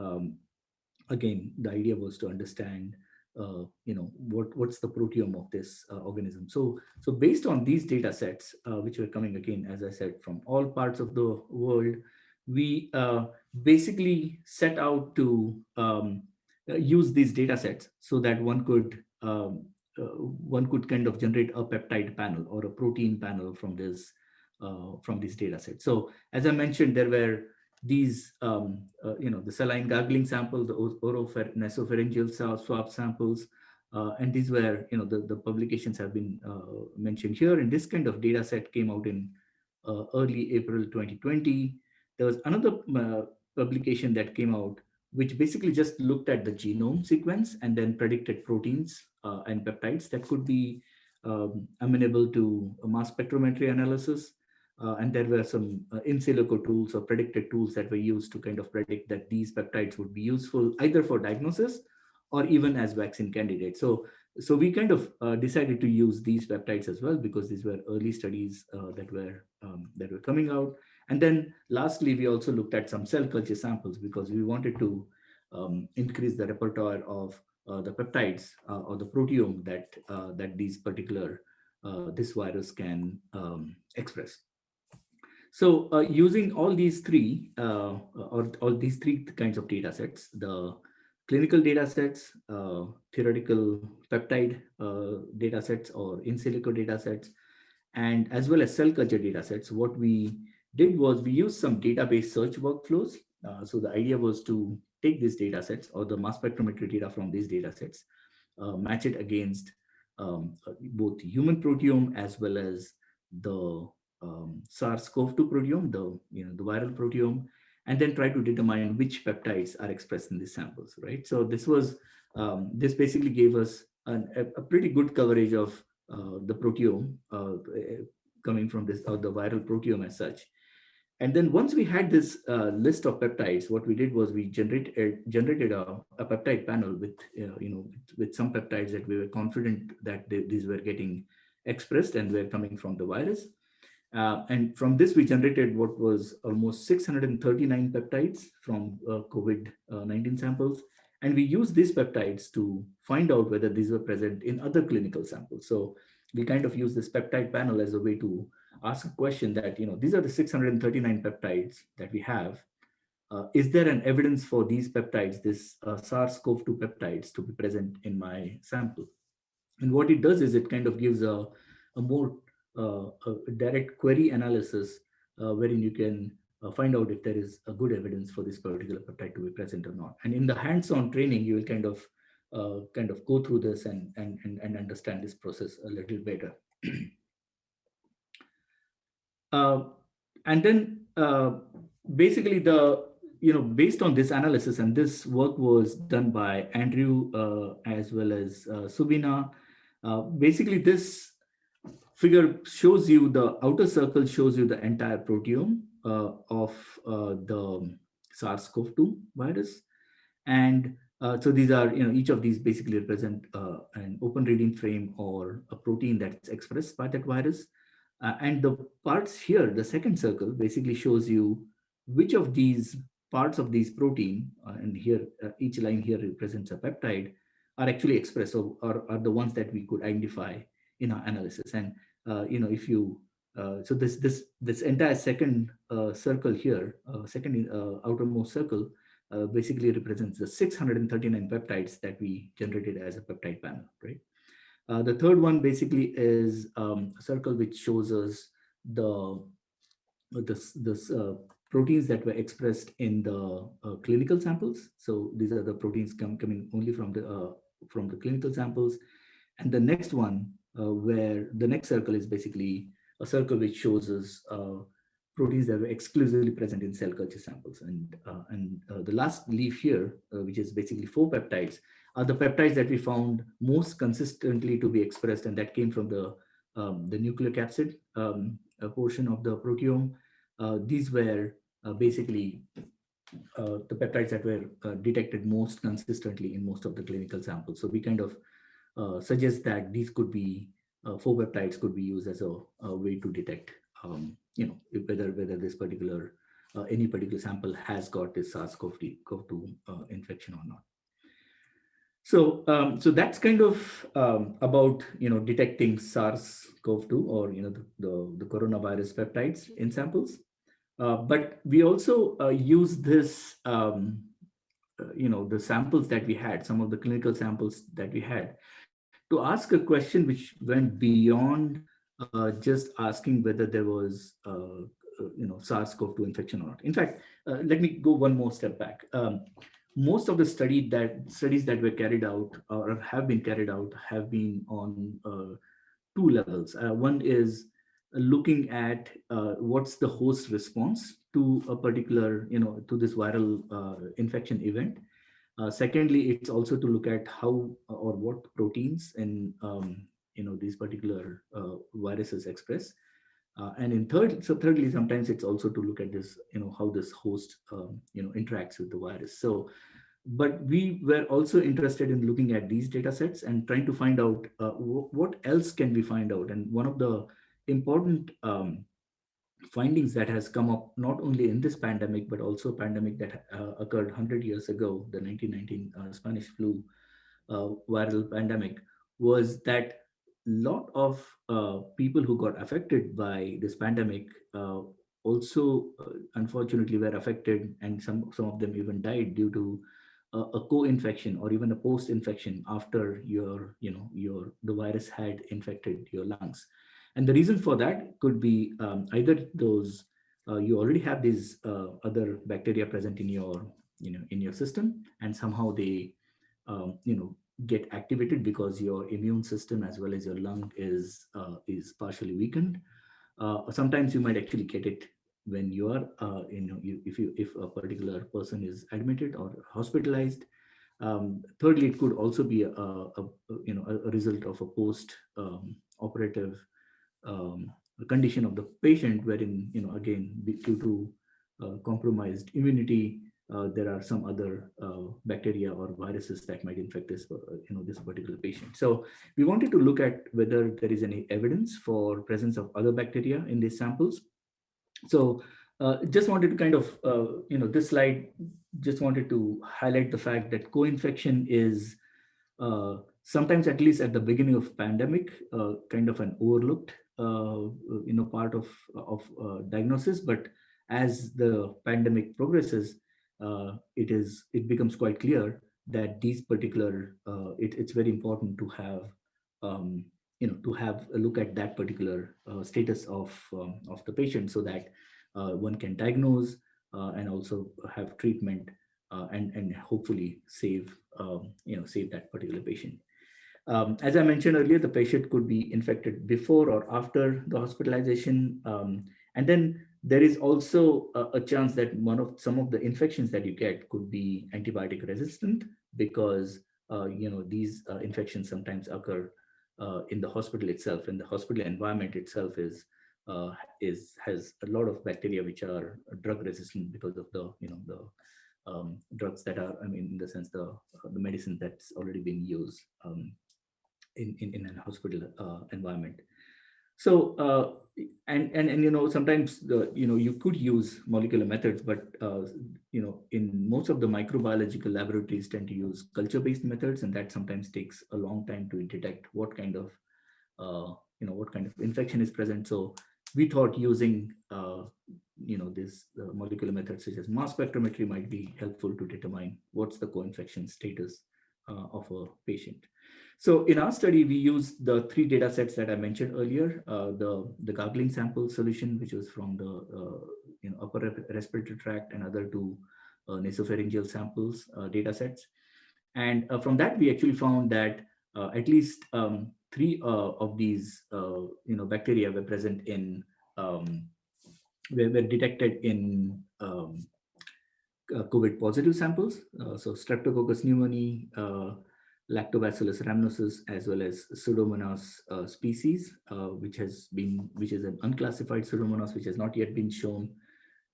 Again, the idea was to understand what's the proteome of this organism. So based on these data sets, which were coming, again, as I said, from all parts of the world, we basically set out to use these data sets so that one could kind of generate a peptide panel or a protein panel from these data sets. So as I mentioned, there were these, the saline gargling sample, the oropharyngeal swab samples, and these were, the publications have been mentioned here. And this kind of data set came out in early April 2020. There was another publication that came out, which basically just looked at the genome sequence and then predicted proteins and peptides that could be amenable to a mass spectrometry analysis. And there were some in silico tools or predicted tools that were used to kind of predict that these peptides would be useful either for diagnosis or even as vaccine candidates. So we kind of decided to use these peptides as well, because these were early studies that were coming out. And then lastly, we also looked at some cell culture samples, because we wanted to increase the repertoire of the peptides or the proteome that these particular this virus can express. So using all these three kinds of data sets, the clinical data sets, theoretical peptide data sets or in silico data sets, and as well as cell culture data sets, what we did was we used some database search workflows. So the idea was to take these data sets or the mass spectrometry data from these data sets, match it against both human proteome as well as the SARS-CoV-2 proteome, the viral proteome, and then try to determine which peptides are expressed in these samples, right? So this basically gave us a pretty good coverage of the proteome coming from this, or the viral proteome as such. And then once we had this list of peptides, what we did was we generated a peptide panel with some peptides that we were confident that these were getting expressed and were coming from the virus. And from this, we generated what was almost 639 peptides from COVID-19 samples. And we used these peptides to find out whether these were present in other clinical samples. So we kind of use this peptide panel as a way to ask a question that, these are the 639 peptides that we have. Is there an evidence for these peptides, this SARS-CoV-2 peptides, to be present in my sample? And what it does is it kind of gives a more a direct query analysis wherein you can find out if there is a good evidence for this particular peptide to be present or not. And in the hands-on training, you will kind of go through this and understand this process a little better. And then basically based on this analysis, and this work was done by Andrew as well as Subina. Basically, this figure shows you, the outer circle shows you the entire proteome of the SARS-CoV-2 virus. And So these are, each of these basically represent an open reading frame or a protein that's expressed by that virus. And the parts here, the second circle basically shows you which of these parts of these protein, and here each line here represents a peptide, are actually expressed or are the ones that we could identify in our analysis. And if you so this entire second circle here, second outermost circle, basically represents the 639 peptides that we generated as a peptide panel, right? The third one basically is a circle which shows us the this proteins that were expressed in the clinical samples. So these are the proteins coming only from the clinical samples. And the next one, where the next circle is basically a circle which shows us proteins that were exclusively present in cell culture samples. And the last leaf here, which is basically 4 peptides, are the peptides that we found most consistently to be expressed, and that came from the nucleocapsid portion of the proteome. These were basically the peptides that were detected most consistently in most of the clinical samples. So we kind of suggest that these could be 4 peptides could be used as a way to detect, whether this particular any particular sample has got this SARS-CoV-2 infection or not. So, so that's kind of about detecting SARS-CoV-2 or the coronavirus peptides in samples. But we also use this, the samples that we had, some of the clinical samples that we had, to ask a question which went beyond just asking whether there was, SARS-CoV-2 infection or not. In fact, let me go one more step back. Most of the studies that were carried out or have been carried out have been on 2 levels. One is looking at what's the host response to a particular, to this viral infection event. Secondly, it's also to look at how or what proteins in these particular viruses express. And thirdly, sometimes it's also to look at this, how this host interacts with the virus. So, but we were also interested in looking at these data sets and trying to find out what else can we find out. And one of the important findings that has come up not only in this pandemic, but also a pandemic that occurred 100 years ago, the 1919 Spanish flu viral pandemic, was that lot of people who got affected by this pandemic also unfortunately were affected, and some of them even died due to a co-infection or even a post-infection after the virus had infected your lungs. And the reason for that could be either those you already have these other bacteria present in your in your system, and somehow they get activated because your immune system as well as your lung is partially weakened. Sometimes you might actually get it when you are if a particular person is admitted or hospitalized. Thirdly, it could also be a result of a post operative condition of the patient, wherein again due to compromised immunity, there are some other bacteria or viruses that might infect this this particular patient. So we wanted to look at whether there is any evidence for presence of other bacteria in these samples. So just wanted to kind of this slide just wanted to highlight the fact that co-infection is sometimes, at least at the beginning of pandemic, kind of an overlooked part of diagnosis. But as the pandemic progresses, it becomes quite clear that these particular it's very important to have to have a look at that particular status of the patient, so that one can diagnose and also have treatment and hopefully save save that particular patient. As I mentioned earlier, the patient could be infected before or after the hospitalization. And then there is also a chance that some of the infections that you get could be antibiotic resistant, because these infections sometimes occur in the hospital itself, and the hospital environment itself has a lot of bacteria which are drug resistant because of the drugs that are, I mean, in the sense the medicine that's already been used in a hospital environment. So and you know, sometimes you could use molecular methods, but in most of the microbiological laboratories tend to use culture-based methods, and that sometimes takes a long time to detect what kind of what kind of infection is present. So we thought using this molecular methods such as mass spectrometry might be helpful to determine what's the co-infection status of a patient. So in our study, we used the 3 data sets that I mentioned earlier, the gargling sample solution, which was from the upper respiratory tract, and other 2 nasopharyngeal samples data sets. And from that, we actually found that at least 3 of these bacteria were present in were detected in COVID positive samples. So Streptococcus pneumoniae, Lactobacillus rhamnosus, as well as Pseudomonas species, which is an unclassified Pseudomonas, which has not yet been shown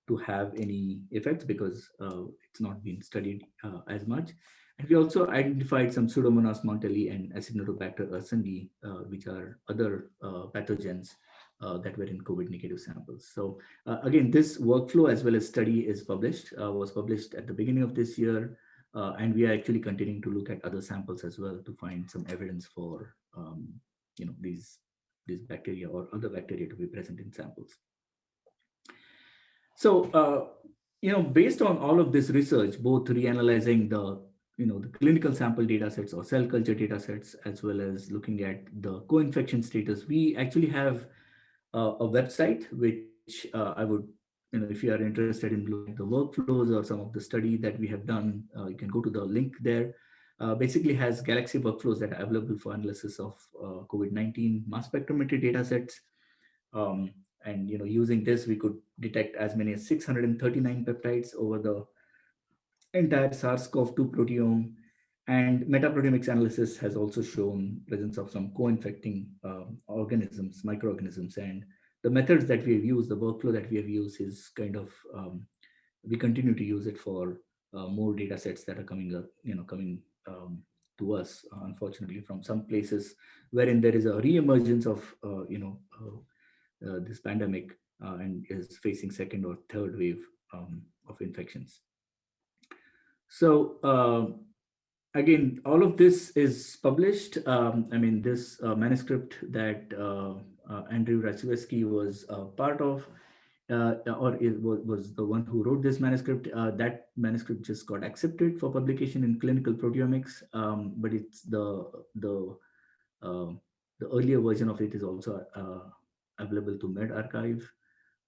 to have any effects because it's not been studied as much. And we also identified some Pseudomonas montelli and Acinetobacter ursinii, which are other pathogens that were in COVID negative samples. So again, this workflow as well as study was published at the beginning of this year. And we are actually continuing to look at other samples as well to find some evidence for these bacteria or other bacteria to be present in samples. So based on all of this research, both reanalyzing the clinical sample data sets or cell culture data sets, as well as looking at the co-infection status, we actually have a website which I would, if you are interested in looking at the workflows or some of the study that we have done, you can go to the link there. Basically has Galaxy workflows that are available for analysis of COVID-19 mass spectrometry data sets. And using this, we could detect as many as 639 peptides over the entire SARS-CoV-2 proteome. And metaproteomics analysis has also shown presence of some co-infecting organisms, microorganisms. And the methods that we have used, the workflow that we have used is kind of, we continue to use it for more data sets that are coming up, coming to us, unfortunately, from some places wherein there is a re-emergence of, this pandemic and is facing 2nd or 3rd wave of infections. So again, all of this is published. I mean, this manuscript that Andrew Raczewski was part of, or it was the one who wrote this manuscript. That manuscript just got accepted for publication in Clinical Proteomics, but it's the earlier version of it is also available to medRxiv,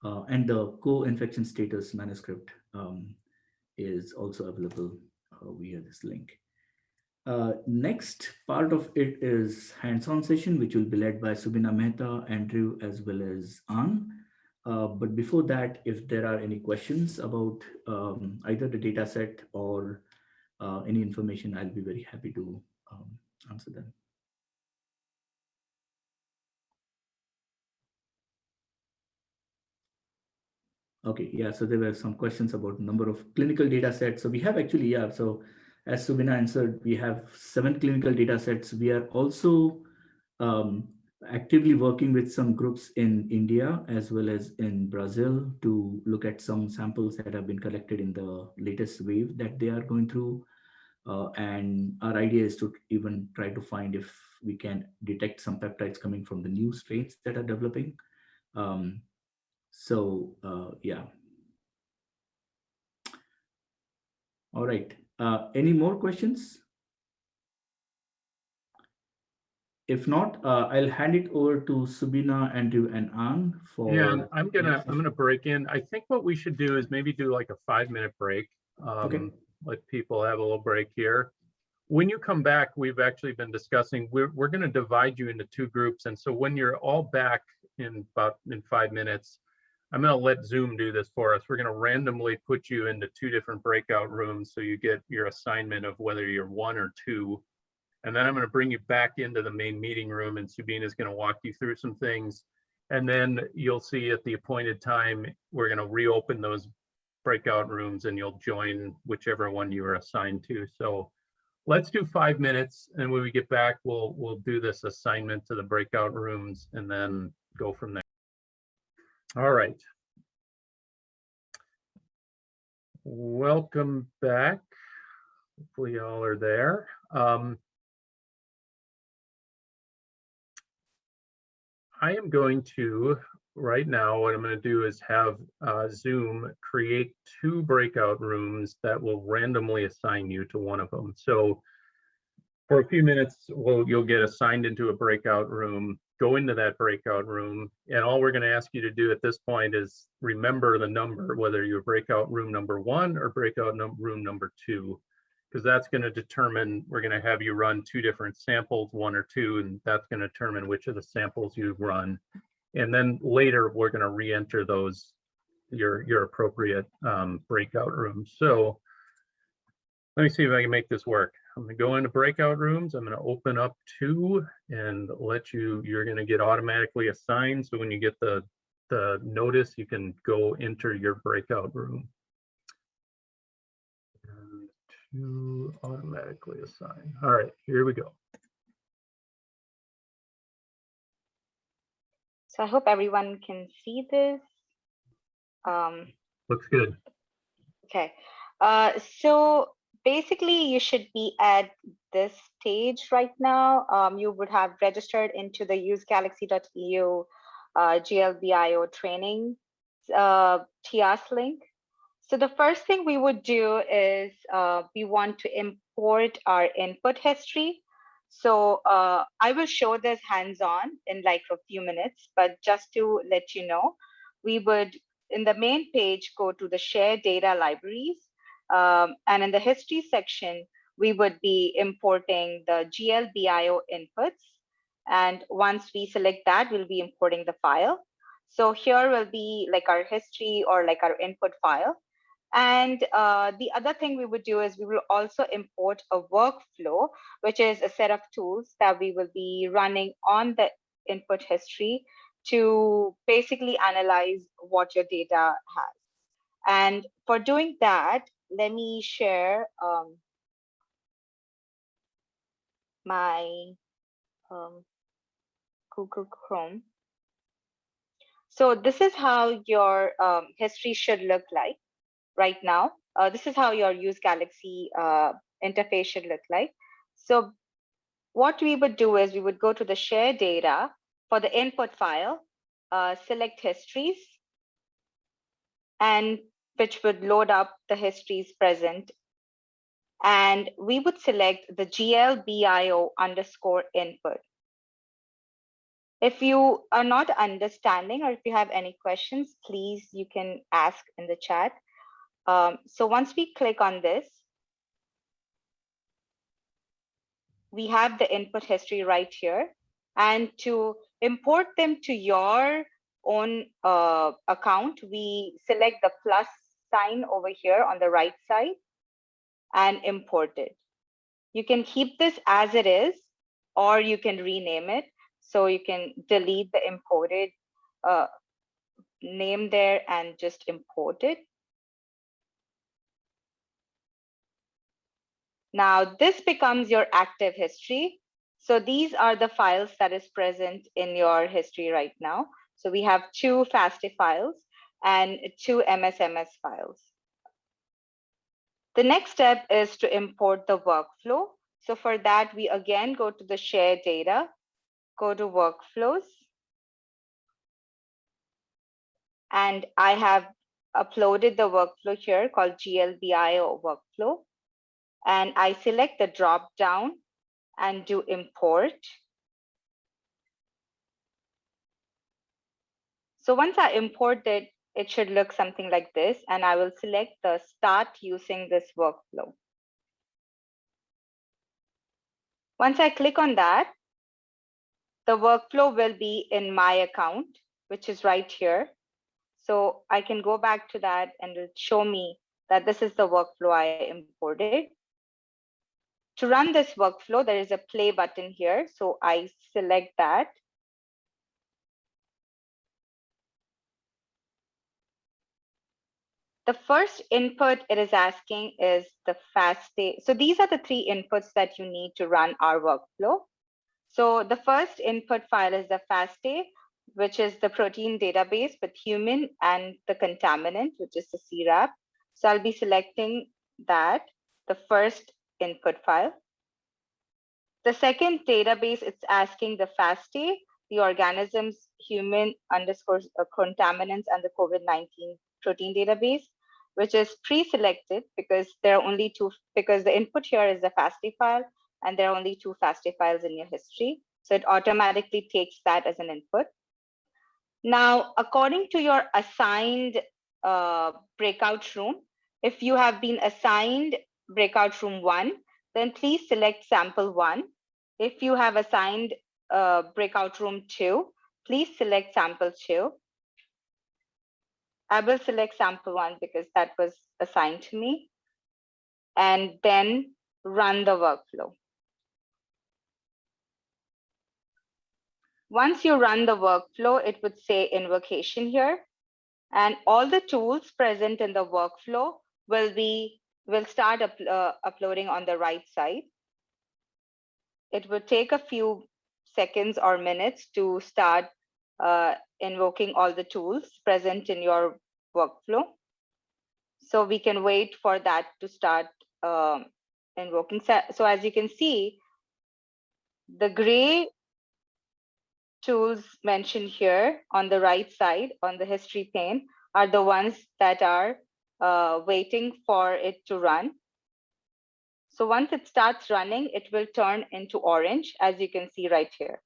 and the co-infection status manuscript is also available via this link. Next part of it is hands-on session, which will be led by Subina Mehta, Andrew, as well as Ann. But before that, if there are any questions about either the data set or any information, I'll be very happy to answer them. Okay, yeah, so there were some questions about number of clinical data sets. So we have actually, yeah, so as Subina answered, we have 7 clinical data sets. We are also actively working with some groups in India as well as in Brazil to look at some samples that have been collected in the latest wave that they are going through. And our idea is to even try to find if we can detect some peptides coming from the new strains that are developing. Yeah. All right. Any more questions? If not, I'll hand it over to Subina, Andrew, and Ann for. Yeah, I'm gonna break in. I think what we should do is maybe do like a 5-minute break. Okay. Let people have a little break here. When you come back, we've actually been discussing, we're going to divide you into 2 groups. And so when you're all back in 5 minutes, I'm going to let Zoom do this for us. We're going to randomly put you into 2 different breakout rooms so you get your assignment of whether you're 1 or 2. And then I'm going to bring you back into the main meeting room, and Subina is going to walk you through some things. And then you'll see at the appointed time, we're going to reopen those breakout rooms and you'll join whichever one you are assigned to. So let's do 5 minutes, and when we get back, we'll do this assignment to the breakout rooms and then go from there. All right. Welcome back. Hopefully y'all are there. I am going to, right now, what I'm going to do is have Zoom create 2 breakout rooms that will randomly assign you to one of them. So for a few minutes, you'll get assigned into a breakout room, go into that breakout room, and all we're going to ask you to do at this point is remember the number, whether you're breakout room number 1 or breakout room number 2. Because that's going to determine, we're going to have you run 2 different samples, 1 or 2, and that's going to determine which of the samples you run. And then later, we're going to re-enter those, your appropriate breakout rooms. So let me see if I can make this work. I'm going to go into breakout rooms. I'm going to open up 2 and let you're going to get automatically assigned. So when you get the notice, you can go enter your breakout room. To automatically assign. All right, here we go. So I hope everyone can see this. Looks good. Okay, so basically you should be at this stage right now. You would have registered into the usegalaxy.eu GLBIO training TIAS link. So the first thing we would do is we want to import our input history. So I will show this hands-on in like a few minutes, but just to let you know, we would, in the main page, go to the share data libraries. And in the history section, we would be importing the GLBIO inputs. And once we select that, we'll be importing the file. So here will be like our history or like our input file. And the other thing we would do is we will also import a workflow, which is a set of tools that we will be running on the input history to basically analyze what your data has. And for doing that, let me share my Google Chrome. So this is how your history should look like right now. This is how your Use Galaxy interface should look like. So what we would do is we would go to the share data for the input file, select histories, and which would load up the histories present. And we would select the GLBIO _input. If you are not understanding or if you have any questions, please, you can ask in the chat. So once we click on this, we have the input history right here. And to import them to your own account, we select the plus sign over here on the right side and import it. You can keep this as it is, or you can rename it. So you can delete the imported name there and just import it. Now this becomes your active history. So these are the files that is present in your history right now. So we have 2 FASTA files and 2 MSMS files. The next step is to import the workflow. So for that, we again go to the share data, go to workflows. And I have uploaded the workflow here called GLBIO workflow. And I select the drop down and do import. So once I import it, it should look something like this. And I will select the start using this workflow. Once I click on that, the workflow will be in my account, which is right here. So I can go back to that and it'll show me that this is the workflow I imported. To run this workflow, there is a play button here. So I select that. The first input it is asking is the FASTA. So these are the three inputs that you need to run our workflow. So the first input file is the FASTA, which is the protein database with human and the contaminant, which is the CRAP. So I'll be selecting that, the first input file. The second database, it's asking the FASTA, the organisms, human underscore contaminants, and the COVID-19 protein database, which is pre-selected because there are only two, because the input here is the FASTA file, and there are only two FASTA files in your history. So it automatically takes that as an input. Now, according to your assigned breakout room, if you have been assigned breakout room 1, then please select sample 1. If you have assigned breakout room 2, please select sample 2. I will select sample 1 because that was assigned to me, and then run the workflow. Once you run the workflow, it would say invocation here, and all the tools present in the workflow will start uploading on the right side. It would take a few seconds or minutes to start invoking all the tools present in your workflow. So we can wait for that to start invoking. So as you can see, the gray tools mentioned here on the right side on the history pane are the ones that are waiting for it to run. So once it starts running, it will turn into orange, as you can see right here.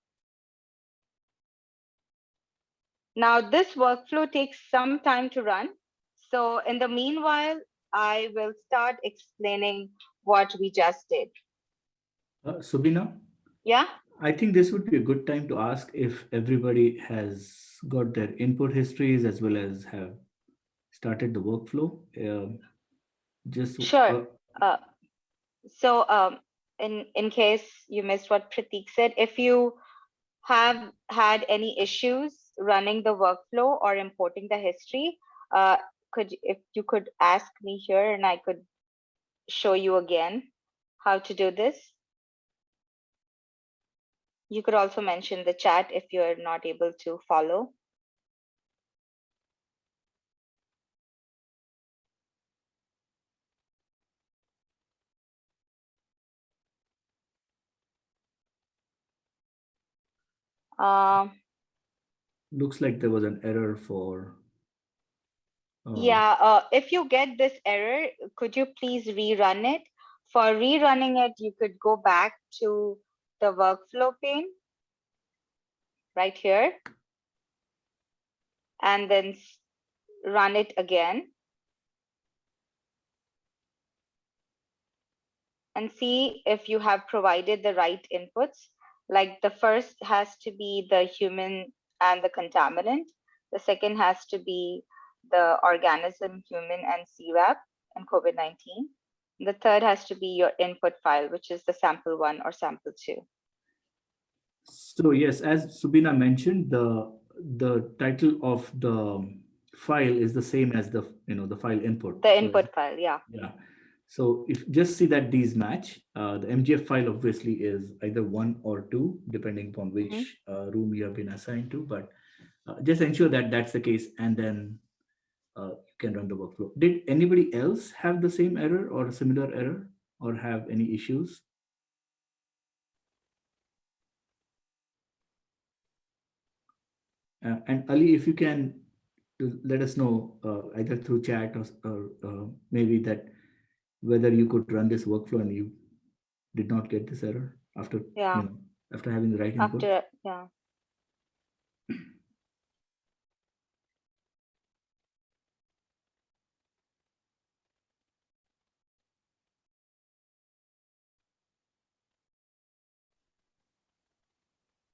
Now this workflow takes some time to run. So in the meanwhile, I will start explaining what we just did. Subina? Yeah? I think this would be a good time to ask if everybody has got their input histories as well as have started the workflow. Sure. So in case you missed what Prateek said, if you have had any issues running the workflow or importing the history, if you could ask me here and I could show you again how to do this. You could also mention the chat if you're not able to follow. Looks like there was an error for. Yeah, if you get this error, could you please rerun it? For rerunning it, you could go back to the workflow pane right here and then run it again and see if you have provided the right inputs. Like the first has to be the human and the contaminant. The second has to be the organism, human and CRAP and COVID-19. The third has to be your input file, which is the sample 1 or sample 2. So yes, as Subina mentioned, the title of the file is the same as the file input. The input file, yeah. Yeah. So if just see that these match, the MGF file obviously is either 1 or 2, depending upon which room you have been assigned to. But just ensure that that's the case, and then you can run the workflow. Did anybody else have the same error or a similar error or have any issues? And Ali, if you can let us know either through chat or maybe that whether you could run this workflow and you did not get this error after after having the right input.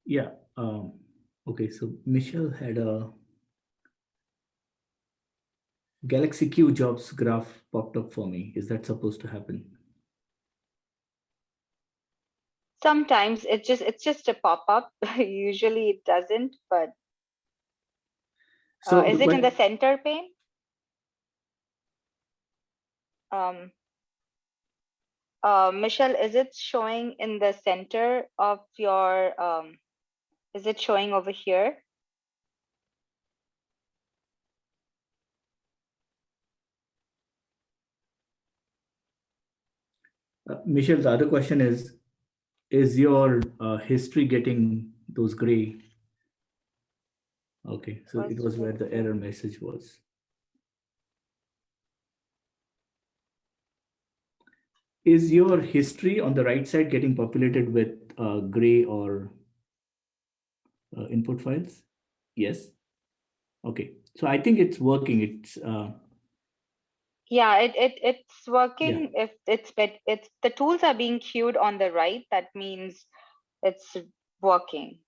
Yeah. Okay, so Michelle had a Galaxy Q jobs graph popped up for me. Is that supposed to happen? Sometimes it's just a pop-up. Usually it doesn't, but so is it in the center pane? Michelle, is it showing in the center of your, is it showing over here? Michelle, the other question is your history getting those gray? Okay, so it was where the error message was. Is your history on the right side getting populated with gray or input files? Yes. Okay, so I think it's working. It's yeah, it's working. Yeah. If it's the tools are being queued on the right, that means it's working.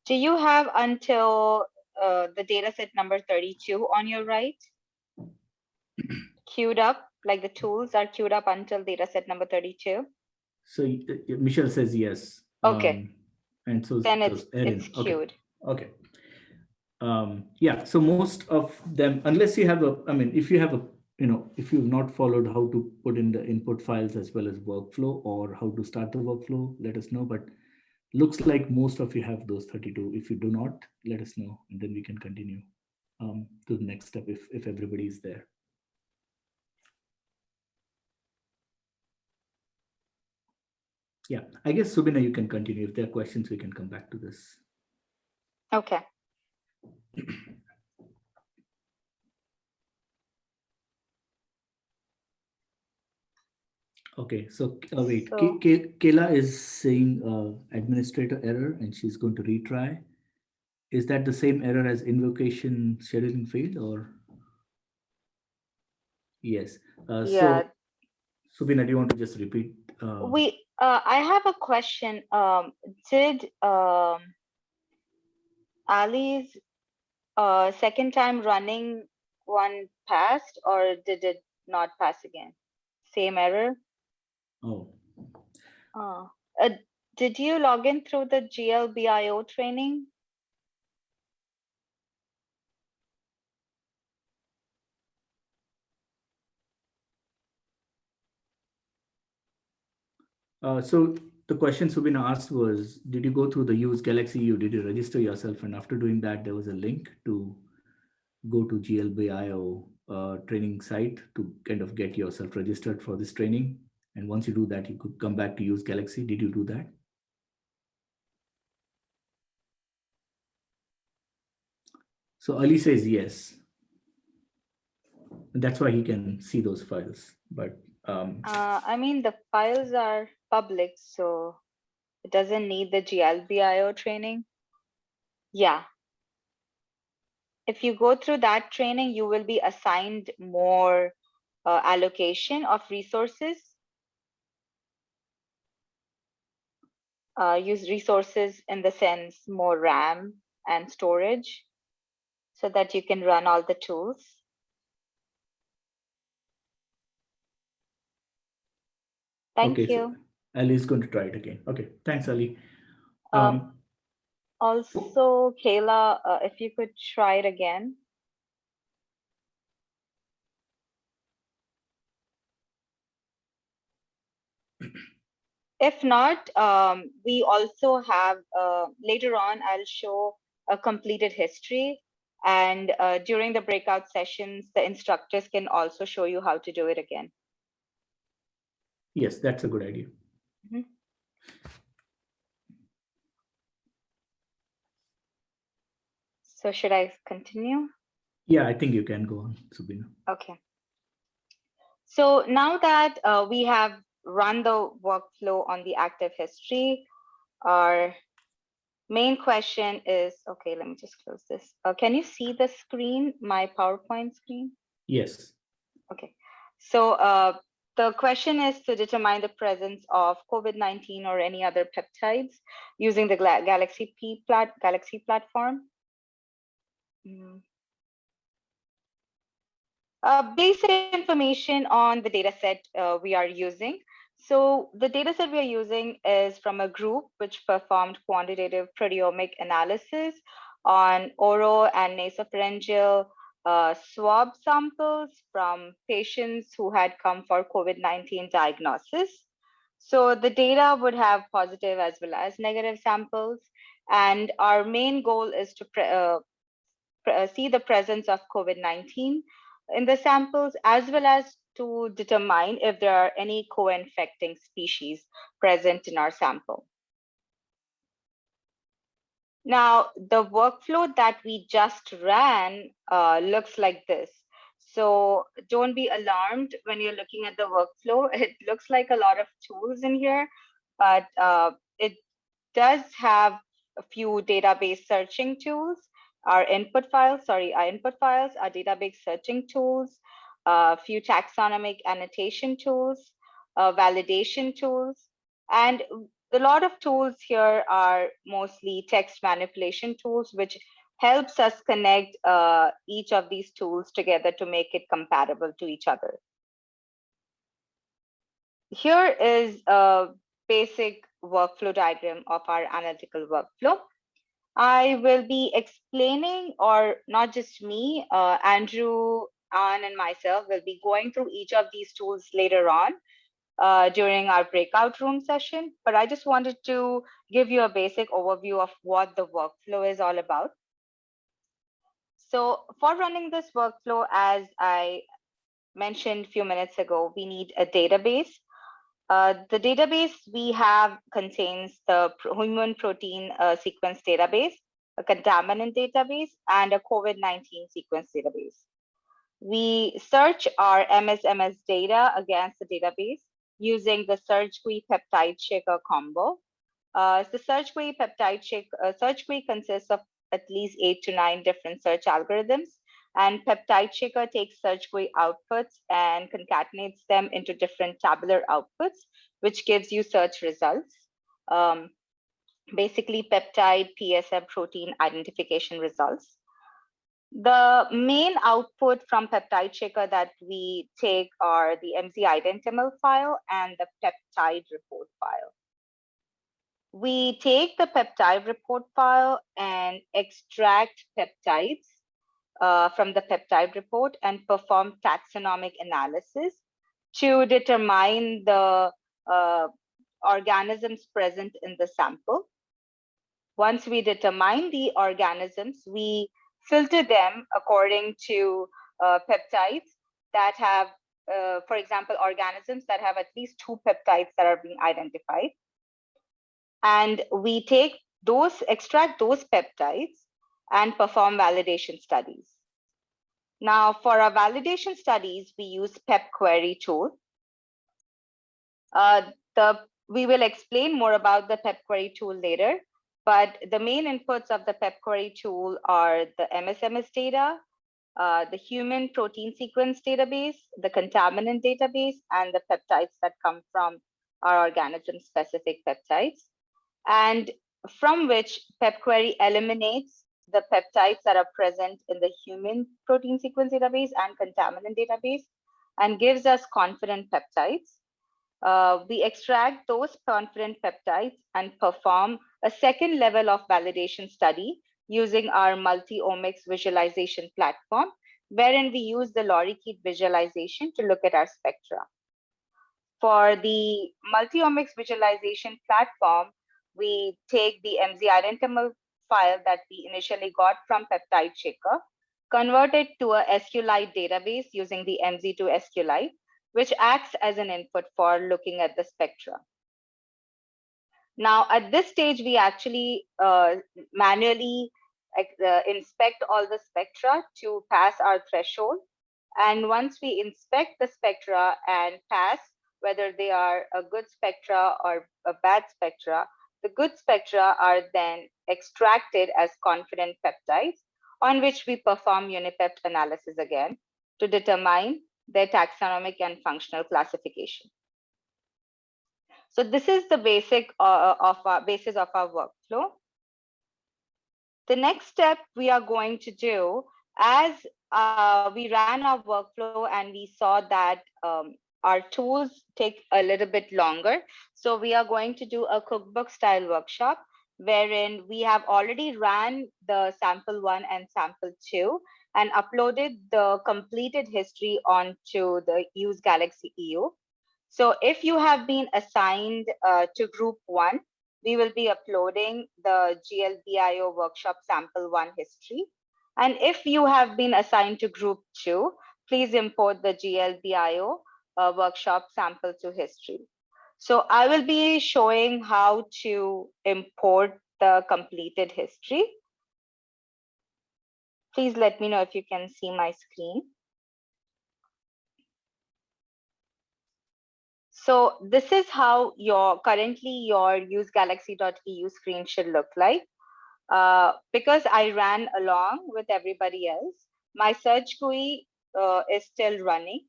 Do you have until the data set number 32 on your right? Queued up, like the tools are queued up until data set number 32? So Michelle says yes. Okay. And so then it's queued. Okay. Yeah, so most of them, unless you have a, I mean, if you have a, if you've not followed how to put in the input files as well as workflow or how to start the workflow, let us know. But looks like most of you have those 32. If you do not, let us know, and then we can continue to the next step if everybody is there. Yeah, I guess Subina, you can continue. If there are questions, we can come back to this. Okay. Okay, so wait, Kayla is saying administrator error and she's going to retry. Is that the same error as invocation scheduling failed or? Yes. Yeah. So, Subina, do you want to just repeat? I have a question. Did Ali's second time running one passed or did it not pass again? Same error? Oh. Did you log in through the GLBIO training? So the question Subina asked was, did you go through the use Galaxy U? Did you register yourself? And after doing that, there was a link to go to GLBIO training site to kind of get yourself registered for this training. And once you do that, you could come back to use Galaxy. Did you do that? So Ali says yes. And that's why he can see those files. But I mean, the files are public, so it doesn't need the GLBIO training. Yeah. If you go through that training, you will be assigned more allocation of resources. Use resources in the sense more RAM and storage so that you can run all the tools. Thank you. So Ali is going to try it again. Okay, thanks, Ali. Also, Kayla, if you could try it again. If not, we also have, later on, I'll show a completed history. And during the breakout sessions, the instructors can also show you how to do it again. Yes, that's a good idea. Mm-hmm. So should I continue? Yeah, I think you can go on, Subina. Okay. So now that we have run the workflow on the active history, our main question is, okay, let me just close this. Can you see the screen, my PowerPoint screen? Yes. Okay. So the question is to determine the presence of COVID-19 or any other peptides using the Galaxy platform. Basic information on the data set we are using. So the data set we are using is from a group which performed quantitative proteomic analysis on oro and nasopharyngeal swab samples from patients who had come for COVID-19 diagnosis. So the data would have positive as well as negative samples. And our main goal is to see the presence of COVID-19 in the samples, as well as to determine if there are any co-infecting species present in our sample. Now, the workflow that we just ran looks like this. So don't be alarmed when you're looking at the workflow. It looks like a lot of tools in here, but it does have a few database searching tools. Our input files, our database searching tools, a few taxonomic annotation tools, validation tools, and a lot of tools here are mostly text manipulation tools, which helps us connect each of these tools together to make it compatible to each other. Here is a basic workflow diagram of our analytical workflow. I will be explaining, or not just me, Andrew, Ann, and myself will be going through each of these tools later on during our breakout room session. But I just wanted to give you a basic overview of what the workflow is all about. So for running this workflow, as I mentioned a few minutes ago, we need a database. The database we have contains the human protein sequence database, a contaminant database, and a COVID-19 sequence database. We search our MSMS data against the database using the search query peptide checker combo. The search query peptide search query consists of at least 8 to 9 different search algorithms. And peptide checker takes search query outputs and concatenates them into different tabular outputs, which gives you search results. Basically, peptide, PSM, protein identification results. The main output from peptide checker that we take are the MZ-identML file and the peptide report file. We take the peptide report file and extract peptides from the peptide report and perform taxonomic analysis to determine the organisms present in the sample. Once we determine the organisms, we filter them according to peptides that have, for example, organisms that have at least 2 peptides that are being identified. And we extract those peptides and perform validation studies. Now, for our validation studies, we use PepQuery tool. We will explain more about the PepQuery tool later, but the main inputs of the PepQuery tool are the MSMS data, the human protein sequence database, the contaminant database, and the peptides that come from our organism-specific peptides, and from which PepQuery eliminates the peptides that are present in the human protein sequence database and contaminant database and gives us confident peptides. We extract those confident peptides and perform a second level of validation study using our multi-omics visualization platform, wherein we use the lorikeet visualization to look at our spectra. For the multi-omics visualization platform, we take the MZ-identML file that we initially got from peptide checker, convert it to a SQLite database using the MZ to SQLite, which acts as an input for looking at the spectra. Now, at this stage, we actually manually inspect all the spectra to pass our threshold. And once we inspect the spectra and pass whether they are a good spectra or a bad spectra, the good spectra are then extracted as confident peptides, on which we perform unipept analysis again to determine their taxonomic and functional classification. So this is the basis of our workflow. The next step we are going to do, as we ran our workflow and we saw that our tools take a little bit longer. So we are going to do a cookbook style workshop wherein we have already ran the sample 1 and sample 2 and uploaded the completed history onto the Use Galaxy EU. So if you have been assigned to group 1, we will be uploading the GLBIO workshop sample 1 history. And if you have been assigned to group 2, please import the GLBIO workshop sample 2 history. So I will be showing how to import the completed history. Please let me know if you can see my screen. So this is how currently your usegalaxy.eu screen should look like. Because I ran along with everybody else, my search GUI is still running.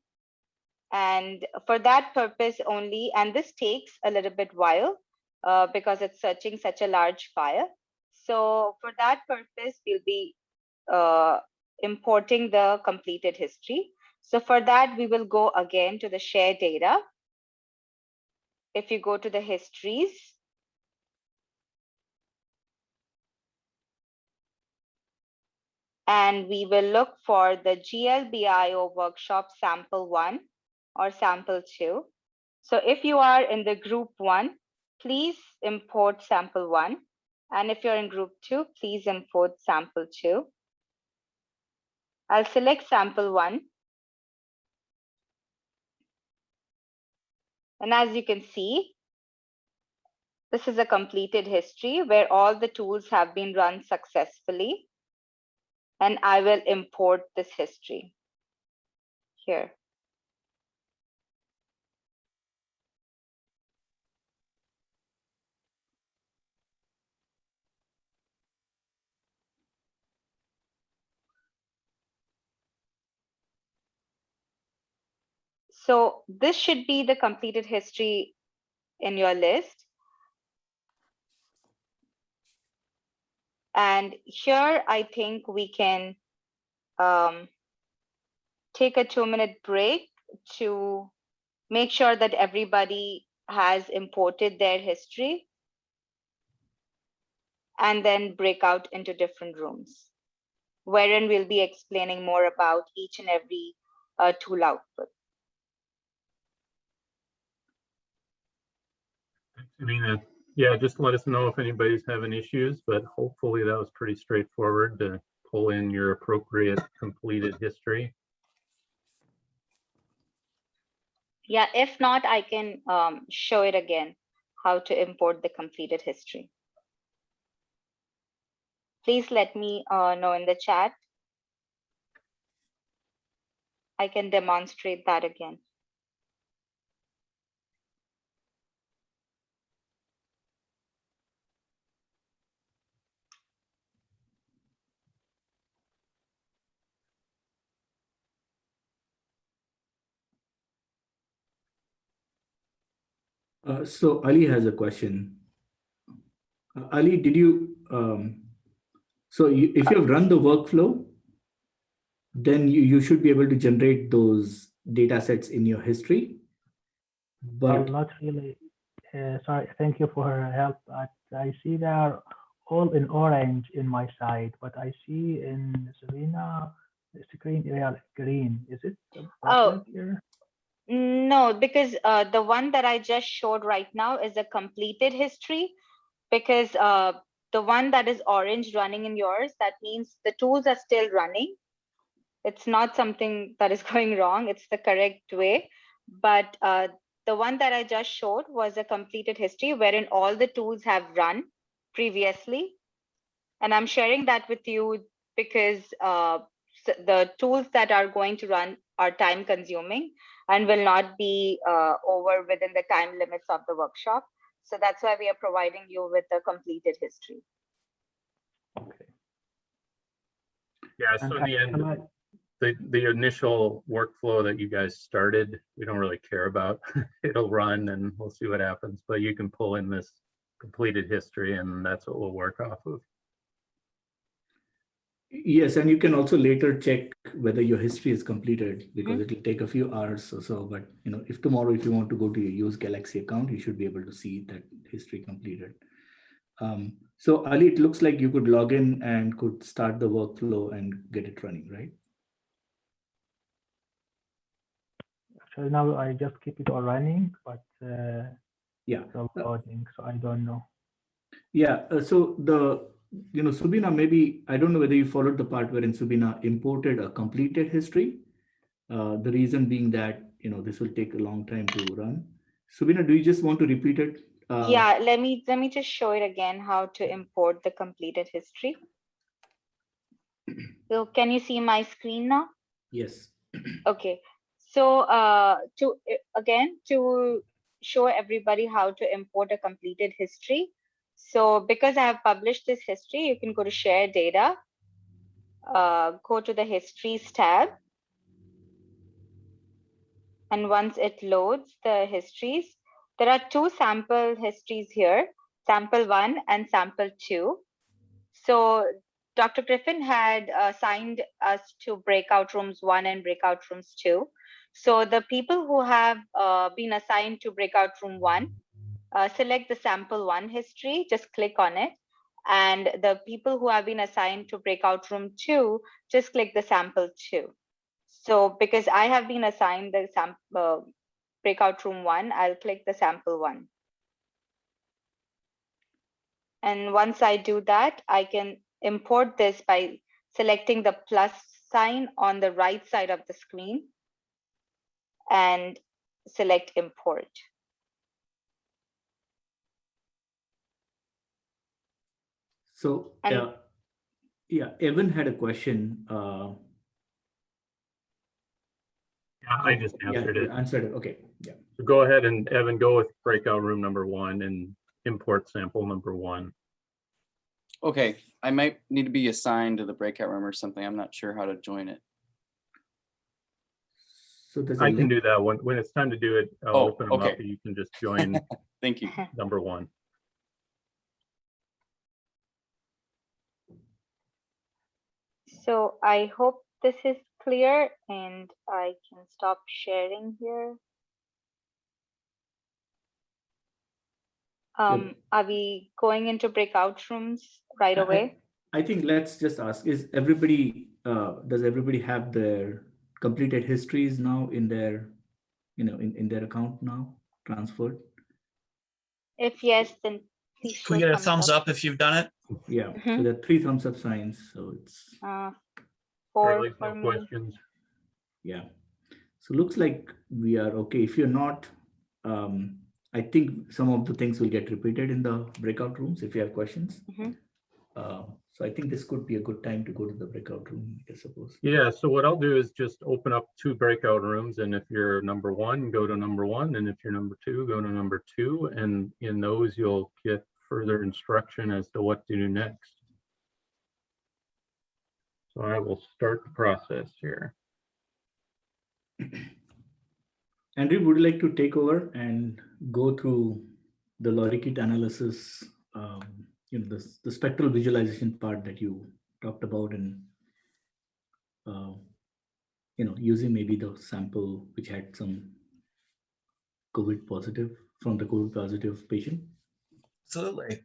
And for that purpose only, and this takes a little bit while because it's searching such a large file. So for that purpose, we'll be importing the completed history. So for that, we will go again to the share data. If you go to the histories, and we will look for the GLBIO workshop sample 1 or sample 2. So if you are in the group 1, please import sample 1. And if you're in group 2, please import sample 2. I'll select sample 1. And as you can see, this is a completed history where all the tools have been run successfully. And I will import this history here. So this should be the completed history in your list. And here, I think we can take a 2-minute break to make sure that everybody has imported their history and then break out into different rooms, wherein we'll be explaining more about each and every tool output. Thanks, Alina. Yeah, just let us know if anybody's having issues, but hopefully that was pretty straightforward to pull in your appropriate completed history. Yeah, if not, I can show it again, how to import the completed history. Please let me know in the chat. I can demonstrate that again. So Ali has a question. Ali, did you, if you have run the workflow, then you should be able to generate those data sets in your history. But not really. Sorry, thank you for her help. I see they are all in orange in my side, but I see in Serena the screen they are green. Is it here? No, because the one that I just showed right now is a completed history, because the one that is orange running in yours, that means the tools are still running. It's not something that is going wrong. It's the correct way. But the one that I just showed was a completed history wherein all the tools have run previously. And I'm sharing that with you because the tools that are going to run are time consuming and will not be over within the time limits of the workshop. So that's why we are providing you with a completed history. Okay. Yeah, so in the end, the initial workflow that you guys started, we don't really care about. It'll run and we'll see what happens, but you can pull in this completed history and that's what we'll work off of. yes, and you can also later check whether your history is completed, because it will take a few hours or so. But if tomorrow, if you want to go to your Use Galaxy account, you should be able to see that history completed. So Ali, it looks like you could log in and could start the workflow and get it running, right? So now I just keep it all running, but Yeah. it's all loading, so I don't know. Yeah. So Subina, maybe, I don't know whether you followed the part wherein Subina imported a completed history. The reason being that, this will take a long time to run. Subina, do you just want to repeat it? Yeah, let me just show it again, how to import the completed history. So can you see my screen now? Yes. Okay. So to show everybody how to import a completed history. So because I have published this history, you can go to share data, go to the histories tab. And once it loads the histories, there are two sample histories here, sample 1 and sample 2. So Dr. Griffin had assigned us to breakout rooms 1 and breakout rooms 2. So the people who have been assigned to breakout room 1, select the sample 1 history, just click on it. And the people who have been assigned to breakout room 2, just click the sample 2. So because I have been assigned the breakout room 1, I'll click the sample 1. And once I do that, I can import this by selecting the plus sign on the right side of the screen and select import. So yeah, Evan had a question. Yeah, I just answered it. Answered it. Okay. Yeah. So go ahead and Evan, go with breakout room number 1 and import sample number 1. Okay, I might need to be assigned to the breakout room or something. I'm not sure how to join it. So there's I can do that when it's time to do it. I'll open them up and you can just join. Thank you. Number 1. So I hope this is clear and I can stop sharing here. Are we going into breakout rooms right away? I think let's just ask, is everybody, does everybody have their completed histories now in their, in their account now transferred? If yes, then please. Can we get a thumbs up if you've done it? Yeah, so there are 3 thumbs up signs, so it's 4 for no me. questions. Yeah, so looks like we are okay. If you're not, I think some of the things will get repeated in the breakout rooms if you have questions. So I think this could be a good time to go to the breakout room, I suppose. Yeah, so what I'll do is just open up 2 breakout rooms, and if you're number 1, go to number 1, and if you're number 2, go to number 2, and in those you'll get further instruction as to what to do next. So I will start the process here. Andrew, would you like to take over and go through the lorikeet analysis, the spectral visualization part that you talked about, and using maybe the sample which had some COVID positive from the COVID positive patient? Absolutely.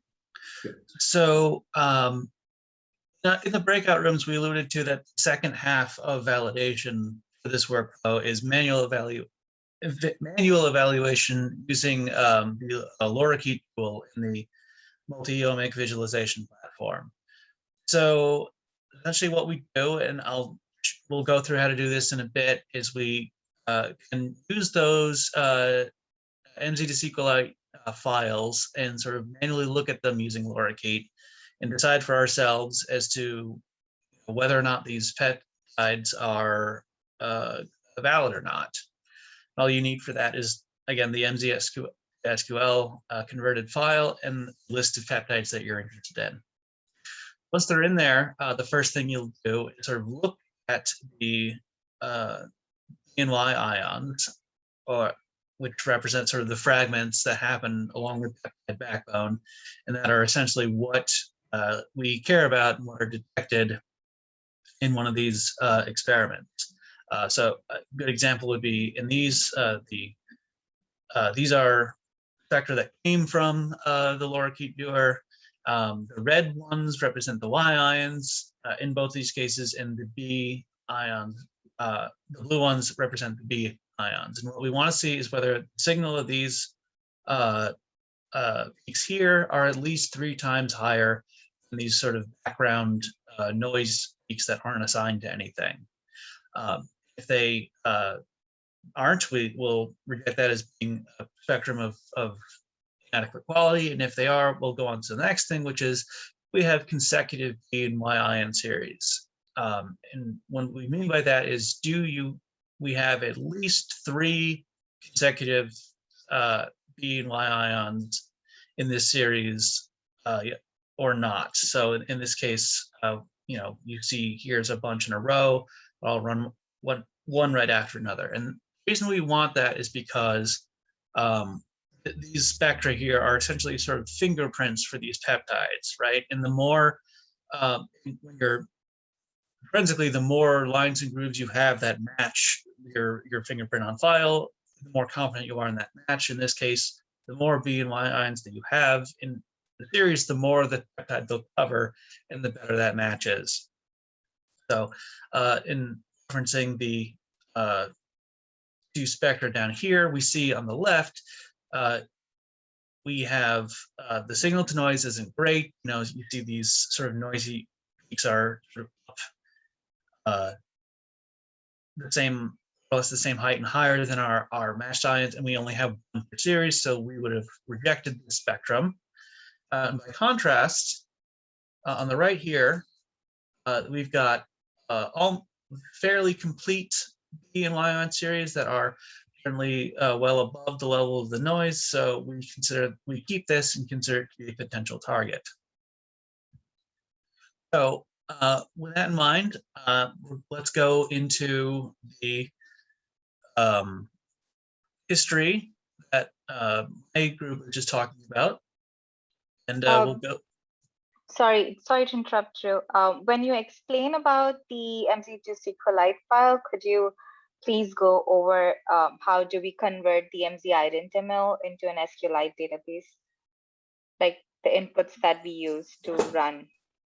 Yeah. So in the breakout rooms, we alluded to that the second half of validation for this workflow is manual evaluation using the lorikeet tool in the multi-omic visualization platform. So essentially what we do, and we'll go through how to do this in a bit, is we can use those MZ to SQLite files and sort of manually look at them using lorikeet and decide for ourselves as to whether or not these peptides are valid or not. All you need for that is, again, the MZ SQL converted file and list of peptides that you're interested in. Once they're in there, the first thing you'll do is sort of look at the NY ions, which represent sort of the fragments that happen along the peptide backbone, and that are essentially what we care about and what are detected in one of these experiments. So a good example would be in these, these are vector that came from the lorikeet viewer, The red ones represent the Y ions in both these cases, and the B ions, the blue ones represent the B ions. And what we want to see is whether the signal of these peaks here are at least 3 times higher than these sort of background noise peaks that aren't assigned to anything. If they aren't, we will reject that as being a spectrum of inadequate quality. And if they are, we'll go on to the next thing, which is we have consecutive B and Y ion series. And what we mean by that is, we have at least 3 consecutive B and Y ions in this series or not. So in this case, you see here's a bunch in a row. I'll run one right after another. And the reason we want that is because these spectra here are essentially sort of fingerprints for these peptides, right? And the more, when you're forensically, the more lines and grooves you have that match your fingerprint on file, the more confident you are in that match. In this case, the more B and Y ions that you have in the series, the more the peptide they'll cover, and the better that match is. So in referencing the 2 spectra down here, we see on the left, we have the signal to noise isn't great. You see these sort of noisy peaks are sort of up the same height and higher than our matched ions, and we only have 1 per series, so we would have rejected the spectrum. By contrast, on the right here, we've got all fairly complete B and Y ion series that are certainly well above the level of the noise, so we keep this and consider it to be a potential target. So with that in mind, let's go into the history that my group was just talking about, and we'll go. Sorry to interrupt you. When you explain about the MZ2 SQLite file, could you please go over how do we convert the MZ ident.ml into an SQLite database, like the inputs that we use to run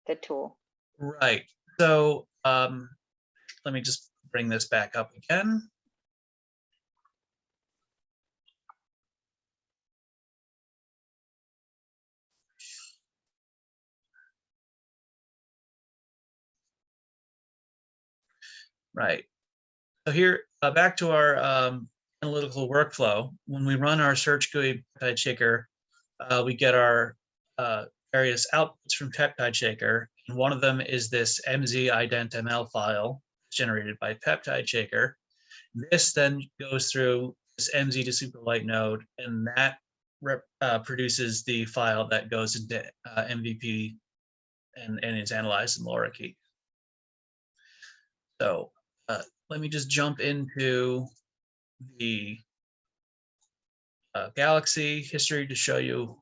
the tool? Right. So let me just bring this back up again. Right. So here, back to our analytical workflow. When we run our search GUI peptide shaker, we get our various outputs from peptide shaker. And one of them is this MZ ident.ml file generated by peptide shaker. This then goes through this MZ to SQLite node, and that produces the file that goes into MVP and is analyzed in LoRaKey. So let me just jump into the Galaxy history to show you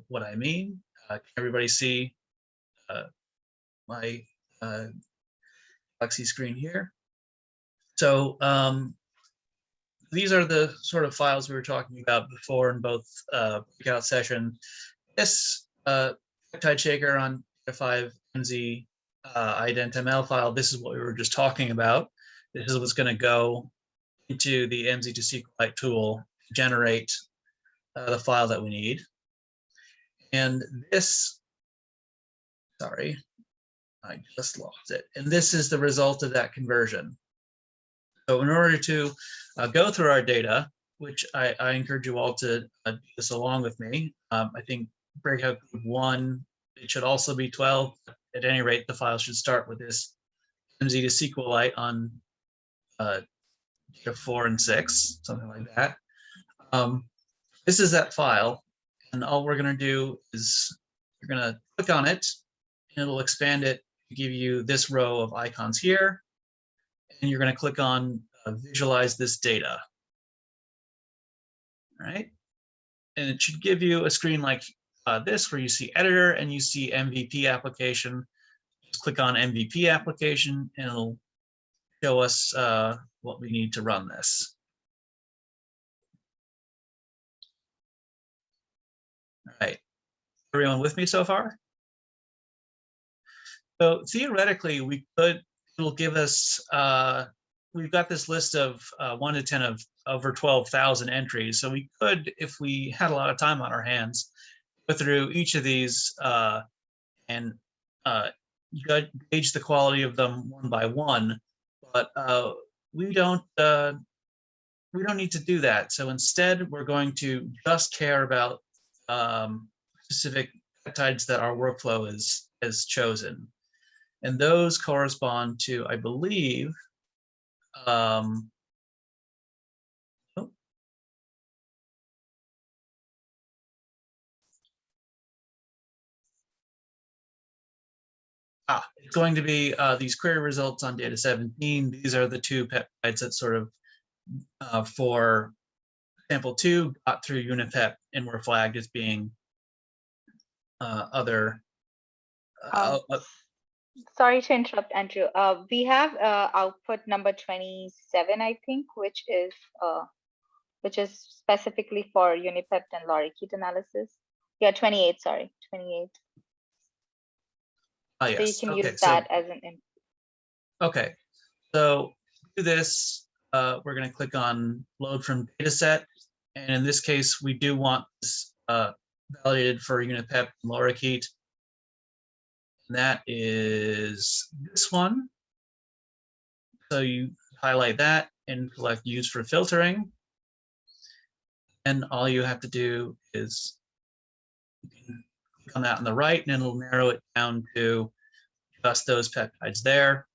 what I mean. Can everybody see my Galaxy screen here? So these are the sort of files we were talking about before in both breakout session. This peptide shaker on 5 MZ ident.ml file, this is what we were just talking about. This is what's going to go into the MZ to SQLite tool to generate the file that we need. And this, sorry, I just lost it. And this is the result of that conversion. So in order to go through our data, which I encourage you all to do this along with me, I think breakout group 1, it should also be 12. At any rate, the file should start with this MZ to SQLite on 4 and 6, something like that. This is that file, and all we're going to do is you're going to click on it, and it'll expand it to give you this row of icons here, and you're going to click on visualize this data. All right, and it should give you a screen like this, where you see editor and you see MVP application. Just click on MVP application, and it'll show us what we need to run this. All right, everyone with me so far? So theoretically, we could, it'll give us, we've got this list of 1 to 10 of over 12,000 entries. So we could, if we had a lot of time on our hands, go through each of these and gauge the quality of them one by one. But we don't need to do that. So instead, we're going to just care about specific peptides that our workflow is chosen. And those correspond to, I believe, it's going to be these query results on data 17. These are the 2 peptides that sort of, for sample 2, got through UniPep and were flagged as being other. Sorry to interrupt, Andrew. We have output number 27, I think, which is specifically for UniPep and lorikeet analysis. Yeah, 28. Sorry, 28. Yes. So you can Okay, use that as an input. Okay, so to do this, we're going to click on load from dataset. And in this case, we do want this validated for UniPep and lorikeet. And that is this one. So you highlight that and select use for filtering. And all you have to do is click on that on the right, and it'll narrow it down to just those peptides there.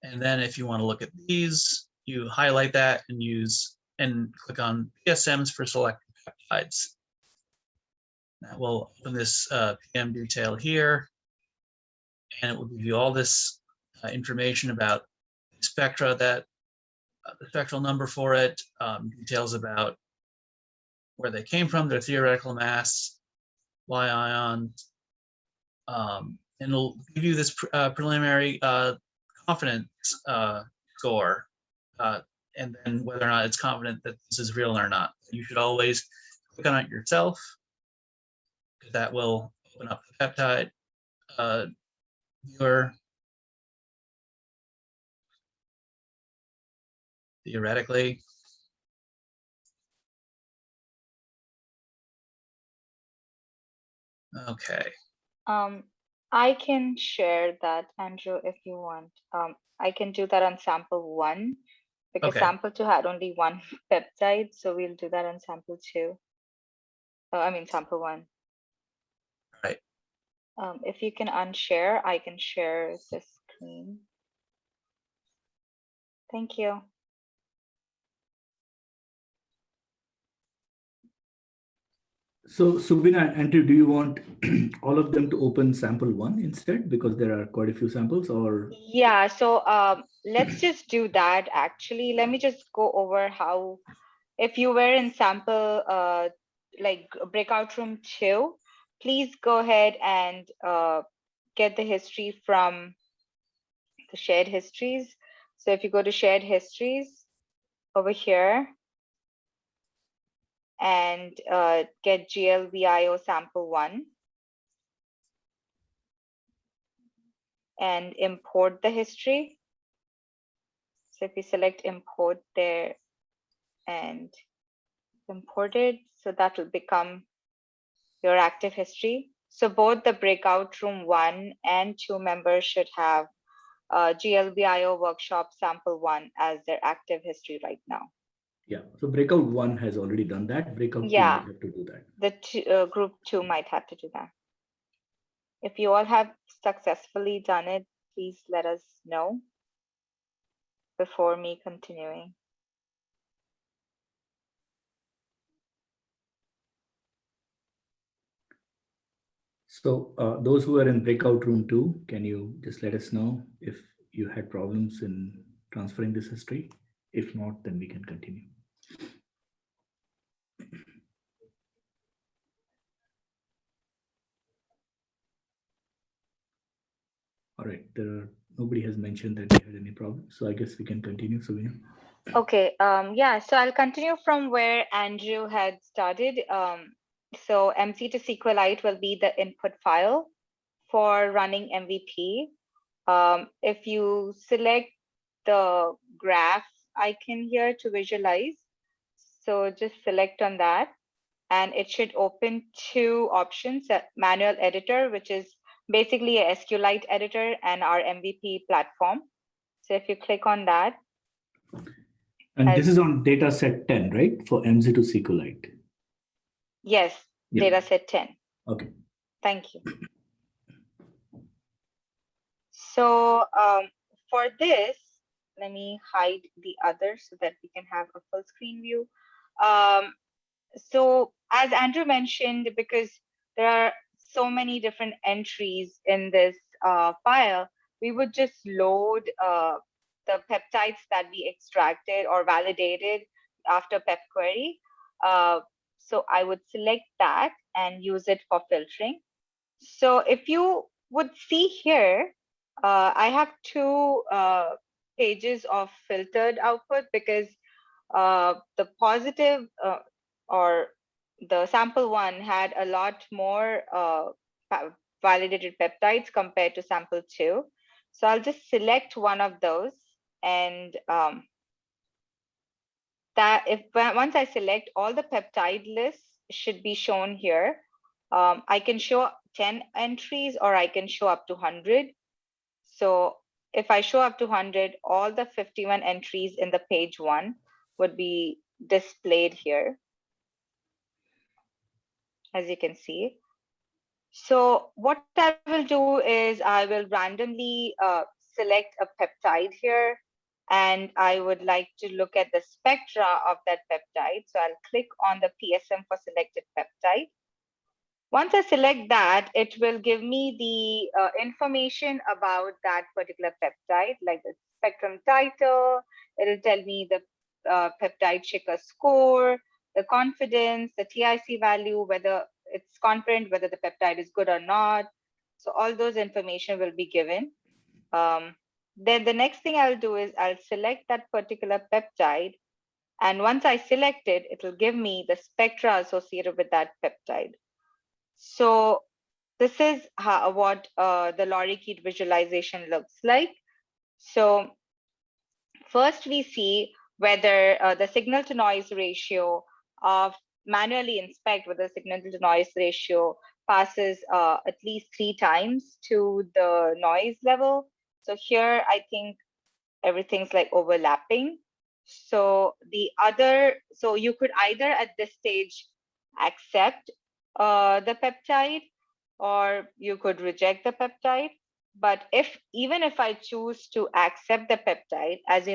And then if you want to look at these, you highlight that and click on PSMs for selected peptides. That will open this PM detail here, and it will give you all this information about spectra, that the spectral number for it, details about where they came from, their theoretical mass, Y ions, and it'll give you this preliminary confidence score, and then whether or not it's confident that this is real or not. You should always click on it yourself, because that will open up the peptide viewer. Theoretically. Okay. I can share that, Andrew, if you want. I can do that on sample 1 because Okay. sample 2 had only 1 peptide, so we'll do that on sample 2. Sample 1. Right. If you can unshare, I can share the screen. Thank you. So Subina and Andrew, do you want all of them to open sample 1 instead, because there are quite a few samples? Or yeah, so let's just do that. Actually, let me just go over how, if you were in sample like breakout room 2, please go ahead and get the history from the shared histories. So if you go to shared histories over here and get GLBIO sample 1 and import the history. So if you select import there and import it, so that will become your active history. So both the breakout room 1 and 2 members should have GLBIO workshop sample 1 as their active history right now. yeah, so breakout 1 has already done that. Breakout 2 might have to do that. The group 2 might have to do that. If you all have successfully done it, please let us know before me continuing. So those who are in breakout room 2, can you just let us know if you had problems in transferring this history? If not, then we can continue. All right, nobody has mentioned that they had any problems, so I guess we can continue, Subina. Okay, yeah, so I'll continue from where Andrew had started. So MC to SQLite will be the input file for running MVP. If you select the graph icon here to visualize, so just select on that, and it should open two options: manual editor, which is basically a SQLite editor, and our MVP platform. So if you click on that. And this is on data set 10, right? For MZ to SQLite. Yes, Yeah. data set 10. Okay. Thank you. So for this, let me hide the other so that we can have a full screen view. So as Andrew mentioned, because there are so many different entries in this file, we would just load the peptides that we extracted or validated after pep query. So I would select that and use it for filtering. So if you would see here, I have two pages of filtered output because the positive or the sample one had a lot more validated peptides compared to sample two. So I'll just select one of those, and once I select, all the peptide lists should be shown here. I can show 10 entries or I can show up to 100. So if I show up to 100, all the 51 entries in the page one would be displayed here, as you can see. So what I will do is I will randomly select a peptide here, and I would like to look at the spectra of that peptide. So I'll click on the PSM for selected peptide. Once I select that, it will give me the information about that particular peptide, like the spectrum title. It'll tell me the peptide Shaker score, the confidence, the TIC value, whether it's confident, whether the peptide is good or not. So all those information will be given. Then the next thing I'll do is I'll select that particular peptide. And once I select it, it'll give me the spectra associated with that peptide. So this is what the lorikeet visualization looks like. So first we see whether the signal to noise ratio of manually inspect whether signal to noise ratio passes at least 3 times to the noise level. So here I think everything's like overlapping. So so you could either at this stage accept the peptide, or you could reject the peptide. But even if I choose to accept the peptide, as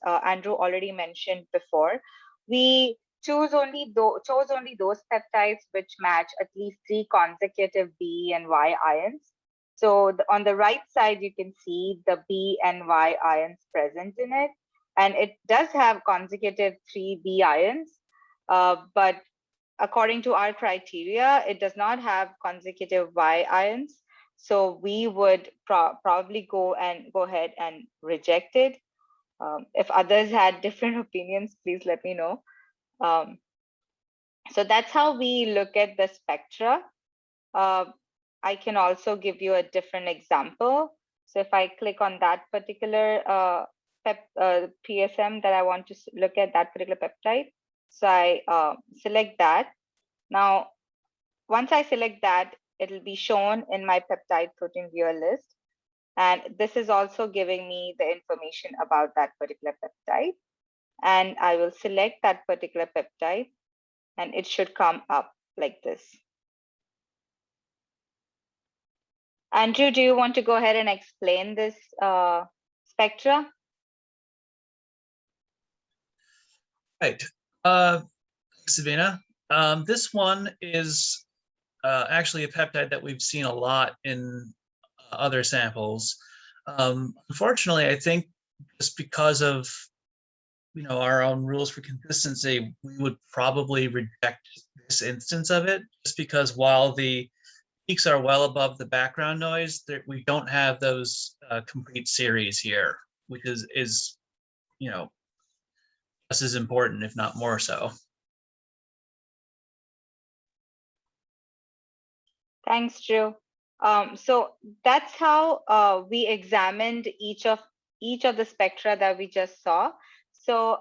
Andrew already mentioned before, we chose only those peptides which match at least 3 consecutive B and Y ions. So on the right side, you can see the B and Y ions present in it, and it does have consecutive 3 B ions, but according to our criteria, it does not have consecutive Y ions. So we would probably go ahead and reject it. If others had different opinions, please let me know. So that's how we look at the spectra. I can also give you a different example. So if I click on that particular PSM that I want to look at, that particular peptide, so I select that. Now, once I select that, it'll be shown in my peptide protein viewer list. And this is also giving me the information about that particular peptide. And I will select that particular peptide, and it should come up like this. Andrew, do you want to go ahead and explain this spectra? Right. Thanks, Savina. This one is actually a peptide that we've seen a lot in other samples. Unfortunately, I think just because of our own rules for consistency, we would probably reject this instance of it, just because while the peaks are well above the background noise, we don't have those complete series here, which is just as important, if not more so. Thanks, Drew. So that's how we examined each of the spectra that we just saw. So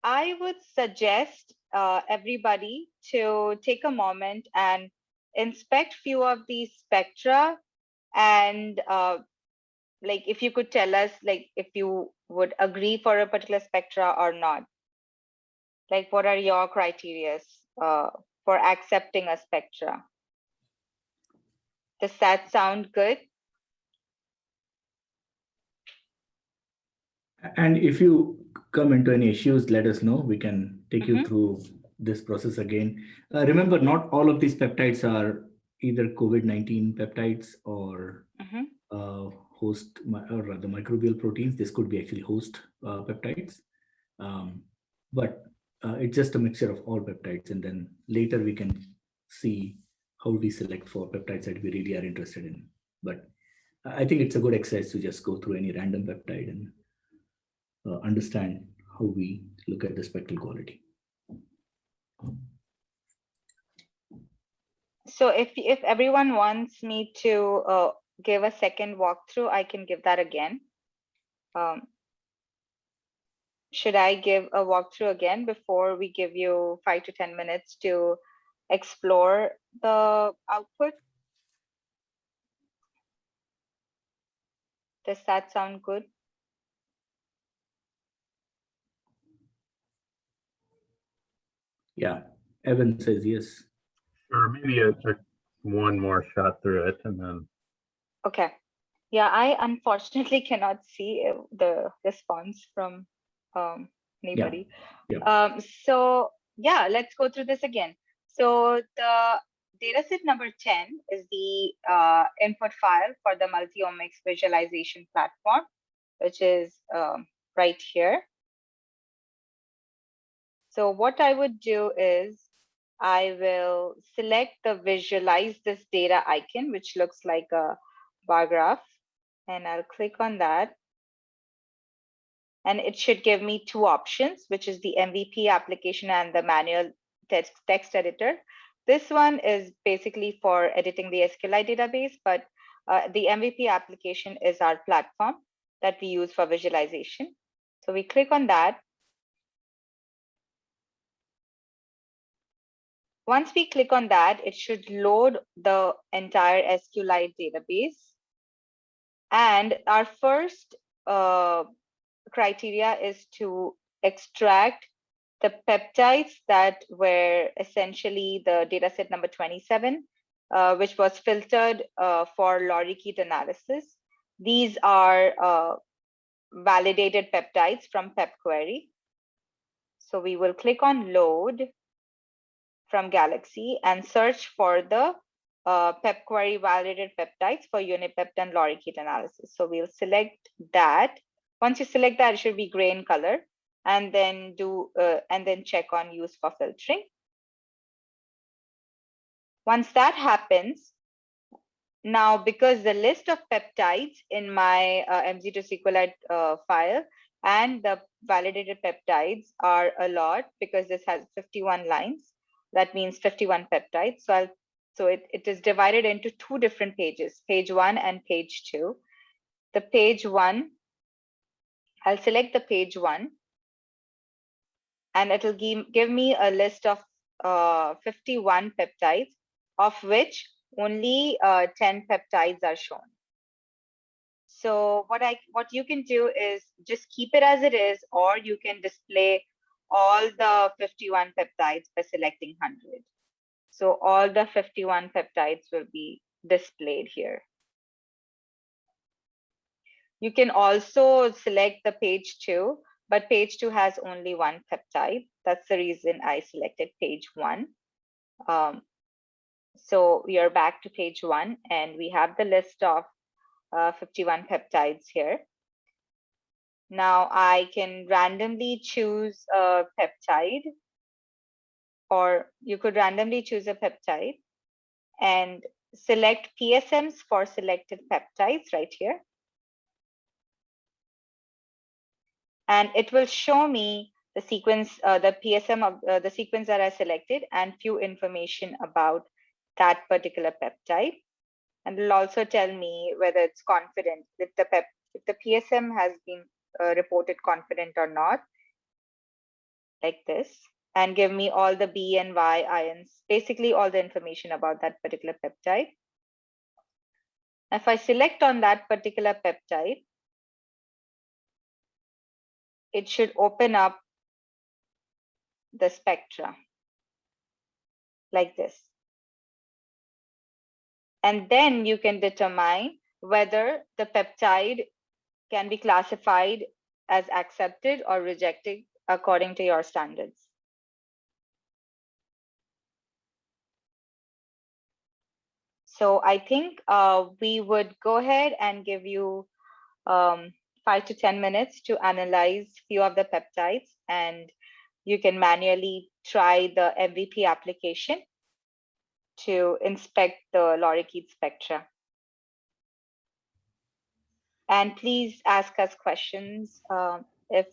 I would suggest everybody to take a moment and inspect few of these spectra, and like if you could tell us like if you would agree for a particular spectra or not. Like what are your criteria for accepting a spectra? Does that sound good? And if you come into any issues, let us know. We can take you through this process again. Remember, not all of these peptides are either COVID-19 peptides or host or rather microbial proteins. This could be actually host peptides. But it's just a mixture of all peptides. And then later we can see how we select for peptides that we really are interested in. But I think it's a good exercise to just go through any random peptide and understand how we look at the spectral quality. So if everyone wants me to give a second walkthrough, I can give that again. Should I give a walkthrough again before we give you 5 to 10 minutes to explore the output? Does that sound good? Yeah, Evan says yes. Or maybe one more shot through it and then. Okay. Yeah, I unfortunately cannot see the response from anybody. Yeah. So yeah, let's go through this again. So the dataset number 10 is the input file for the multi-omics visualization platform, which is right here. So what I would do is I will select the visualize this data icon, which looks like a bar graph, and I'll click on that. And it should give me two options, which is the MVP application and the manual text editor. This one is basically for editing the SQLite database, but the MVP application is our platform that we use for visualization. So we click on that. Once we click on that, it should load the entire SQLite database. And our first criteria is to extract the peptides that were essentially the dataset number 27, which was filtered for lorikeet analysis. These are validated peptides from PepQuery. So we will click on load from Galaxy and search for the PepQuery validated peptides for Unipept and lorikeet analysis. So we'll select that. Once you select that, it should be gray in color, and then check on use for filtering. Once that happens, now because the list of peptides in my MZ2 SQLite file and the validated peptides are a lot, because this has 51 lines. That means 51 peptides. So it is divided into two different pages, page 1 and page 2. The page 1, I'll select the page 1, and it'll give me a list of 51 peptides, of which only 10 peptides are shown. So what you can do is just keep it as it is, or you can display all the 51 peptides by selecting 100. So all the 51 peptides will be displayed here. You can also select the page 2, but page 2 has only one peptide. That's the reason I selected page 1. So we are back to page 1, and we have the list of 51 peptides here. Now I can randomly choose a peptide, or you could randomly choose a peptide and select PSMs for selected peptides right here. And it will show me the sequence, the PSM of the sequence that I selected, and few information about that particular peptide. And it'll also tell me whether it's confident, if the PSM has been reported confident or not, like this, and give me all the B and Y ions, basically all the information about that particular peptide. If I select on that particular peptide, it should open up the spectra like this. And then you can determine whether the peptide can be classified as accepted or rejected according to your standards. So I think we would go ahead and give you 5 to 10 minutes to analyze few of the peptides, and you can manually try the MVP application to inspect the lorikeet spectra. And please ask us questions if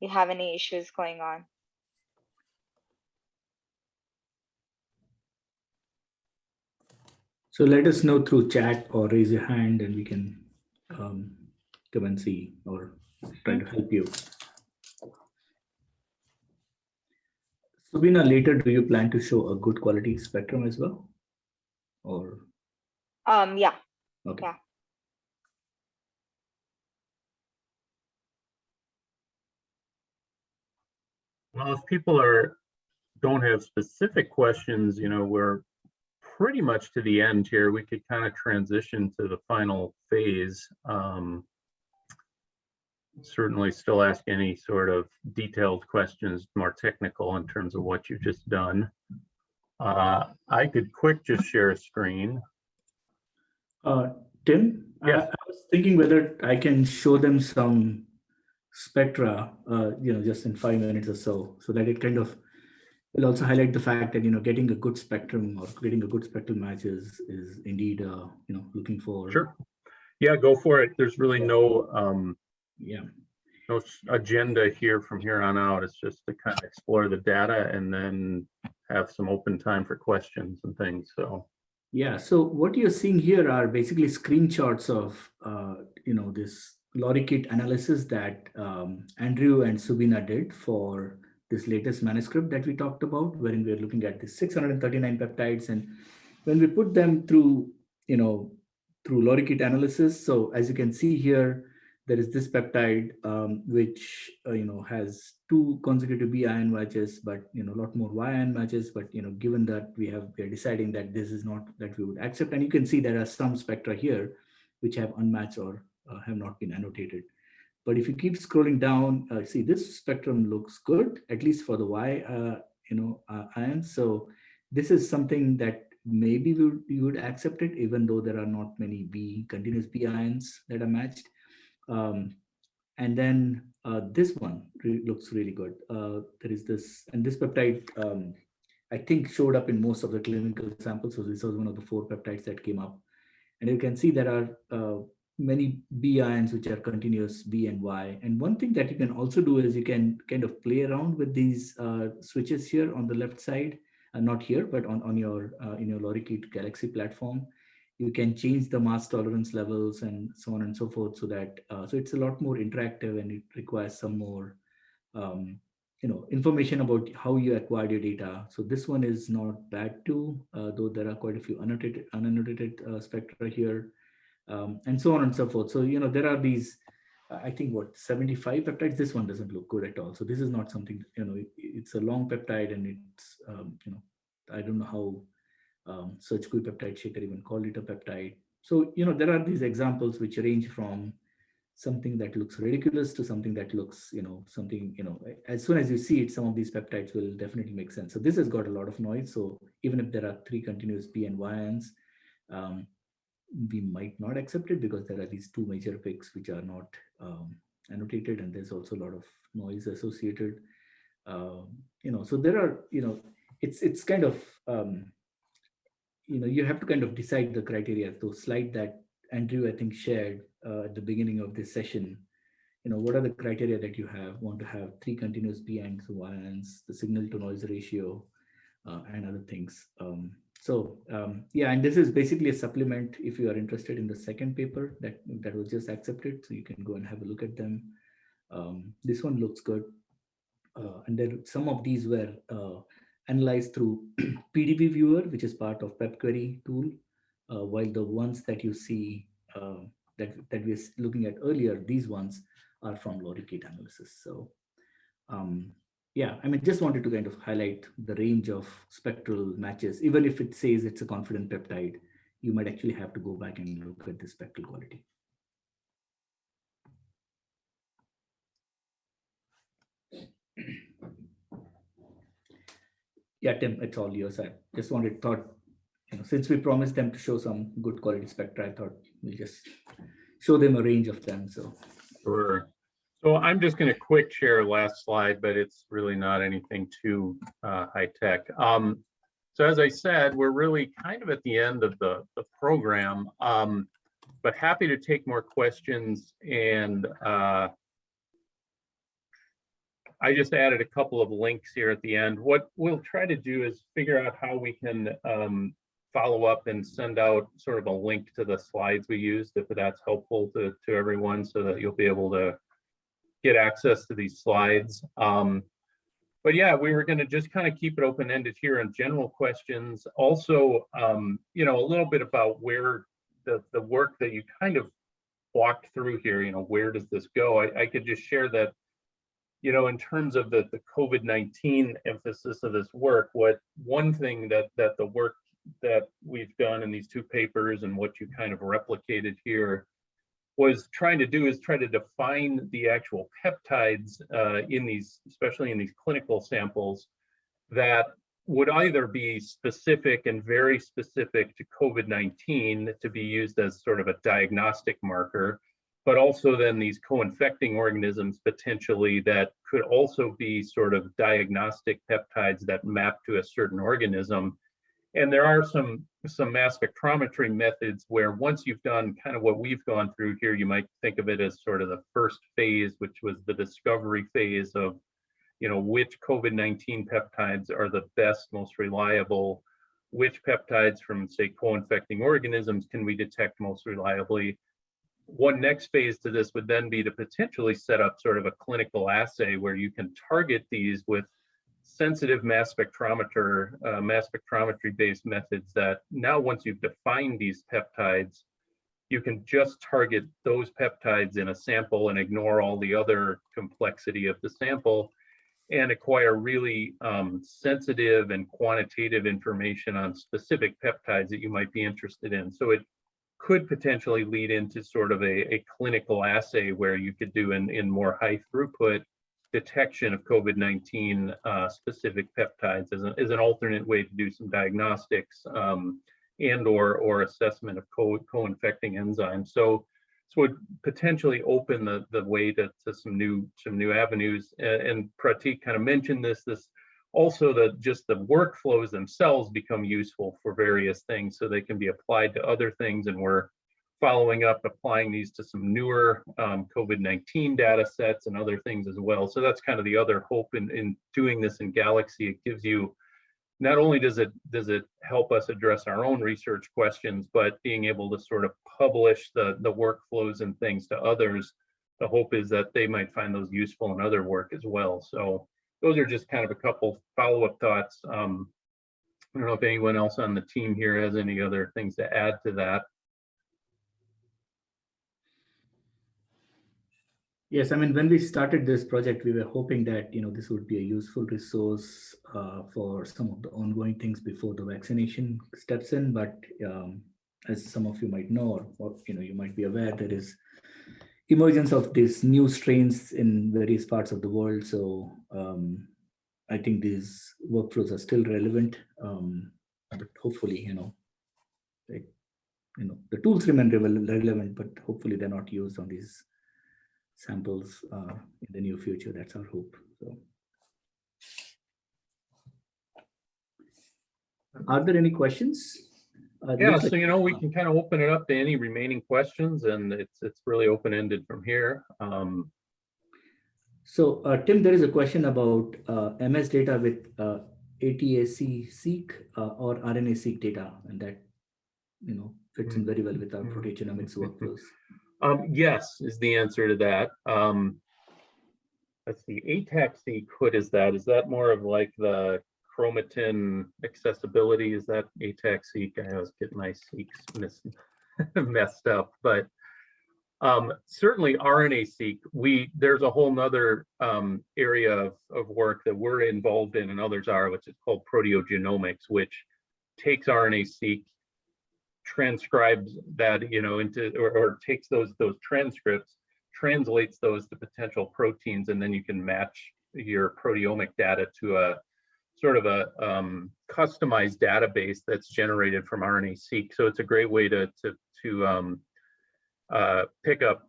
you have any issues going on. So let us know through chat or raise your hand and we can come and see or try to help you. Subina, later, do you plan to show a good quality spectrum as well? Or Yeah. okay. Yeah. Well, if people don't have specific questions, you know, we're pretty much to the end here. We could kind of transition to the final phase. Certainly still ask any sort of detailed questions, more technical in terms of what you've just done. I could just share a screen. Tim, Yes. I was thinking whether I can show them some spectra, you know, just in 5 minutes or so that it kind of will also highlight the fact that, you know, getting a good spectrum or getting a good spectral match is indeed, you know, looking for. Sure. Yeah, go for it. There's really no no agenda here from here on out. It's just to kind of explore the data and then have some open time for questions and things. So yeah, so what you're seeing here are basically screenshots of you know, this lorikeet analysis that Andrew and Subina did for this latest manuscript that we talked about, wherein we're looking at the 639 peptides, and when we put them through, you know, through lorikeet analysis. So as you can see here, there is this peptide which you know, has 2 consecutive B ion matches, but you know, a lot more Y ion matches. But you know, given that we are deciding that this is not that we would accept, and you can see there are some spectra here which have unmatched or have not been annotated. But if you keep scrolling down, see, this spectrum looks good, at least for the Y you know, ions. So this is something that maybe we would accept it, even though there are not many continuous B ions that are matched. And then this one looks really good. There is this, and this peptide, I think, showed up in most of the clinical samples. So this was one of the 4 peptides that came up. And you can see there are many B ions which are continuous B and Y. And one thing that you can also do is you can kind of play around with these switches here on the left side, not here, but on your in your lorikeet Galaxy platform. You can change the mass tolerance levels and so on and so forth, so that so it's a lot more interactive, and it requires some more you know, information about how you acquired your data. So this one is not bad too, though there are quite a few unannotated spectra here, and so on and so forth. So you know, there are these I think 75 peptides. This one doesn't look good at all. So this is not something, you know, it's a long peptide, and it's you know, I don't know how Surgical Peptide Shaker even called it a peptide. So, you know, there are these examples which range from something that looks ridiculous to something that looks, you know, something, you know, as soon as you see it, some of these peptides will definitely make sense. So this has got a lot of noise. So even if there are 3 continuous P and Y ions, we might not accept it because there are these 2 major peaks which are not annotated, and there's also a lot of noise associated. You know, so there are, you know, it's kind of, you know, you have to kind of decide the criteria. So slide that Andrew, I think, shared at the beginning of this session, you know, what are the criteria that you want to have 3 continuous P and Y ions, the signal to noise ratio, and other things. So yeah, and this is basically a supplement if you are interested in the second paper that was just accepted. So you can go and have a look at them. This one looks good. And then some of these were analyzed through PDB viewer, which is part of PepQuery tool, while the ones that you see that we were looking at earlier, these ones are from lorikeet analysis. So yeah, I mean, just wanted to kind of highlight the range of spectral matches. Even if it says it's a confident peptide, you might actually have to go back and look at the spectral quality. Yeah, Tim, it's all yours. I just thought, since we promised them to show some good quality spectra, I thought we'll just show them a range of them. So Sure. So I'm just going to quick share last slide, but it's really not anything too high tech. So as I said, we're really kind of at the end of the program, but happy to take more questions. And I just added a couple of links here at the end. What we'll try to do is figure out how we can follow up and send out sort of a link to the slides we used, if that's helpful to everyone, so that you'll be able to get access to these slides. But yeah, we were going to just kind of keep it open-ended here on general questions. Also, a little bit about where the work that you kind of walked through here, where does this go? I could just share that, in terms of the COVID-19 emphasis of this work, one thing that the work that we've done in these two papers and what you kind of replicated here was trying to do is try to define the actual peptides in these, especially in these clinical samples, that would either be specific and very specific to COVID-19 to be used as sort of a diagnostic marker, but also then these co-infecting organisms potentially that could also be sort of diagnostic peptides that map to a certain organism. And there are some mass spectrometry methods where once you've done kind of what we've gone through here, you might think of it as sort of the first phase, which was the discovery phase of, which COVID-19 peptides are the best, most reliable, which peptides from, say, co-infecting organisms can we detect most reliably. One next phase to this would then be to potentially set up sort of a clinical assay where you can target these with sensitive mass spectrometry-based methods that now, once you've defined these peptides, you can just target those peptides in a sample and ignore all the other complexity of the sample and acquire really sensitive and quantitative information on specific peptides that you might be interested in. So it could potentially lead into sort of a clinical assay where you could do in more high throughput detection of COVID-19 specific peptides as an alternate way to do some diagnostics and or assessment of co-infecting enzymes. So this would potentially open the way to some new avenues. And Pratik kind of mentioned this also just the workflows themselves become useful for various things, so they can be applied to other things, and we're following up, applying these to some newer COVID-19 data sets and other things as well. So that's kind of the other hope in doing this in Galaxy. It gives you, not only does it help us address our own research questions, but being able to sort of publish the workflows and things to others. The hope is that they might find those useful in other work as well. So those are just kind of a couple follow-up thoughts. I don't know if anyone else on the team here has any other things to add to that. Yes, I mean, when we started this project, we were hoping that, this would be a useful resource for some of the ongoing things before the vaccination steps in. But as some of you might know, or you might be aware, there is emergence of these new strains in various parts of the world. So I think these workflows are still relevant, but hopefully, the tools remain relevant, but hopefully they're not used on these samples in the near future. That's our hope. So, are there any questions? Yeah, so we can kind of open it up to any remaining questions, and it's really open-ended from here. So Tim, there is a question about MS data with ATAC-seq or RNA-seq data, and that fits in very well with our proteogenomics workflows. Yes, is the answer to that. Let's see, ATAC-seq, what is that? Is that more of like the chromatin accessibility? Is that ATAC-seq? I always get my seqs messed up, but certainly RNA-seq, there's a whole nother area of work that we're involved in and others are, which is called proteogenomics, which takes RNA-seq, transcribes that into or takes those transcripts, translates those to potential proteins, and then you can match your proteomic data to a sort of a customized database that's generated from RNA-seq. So it's a great way to pick up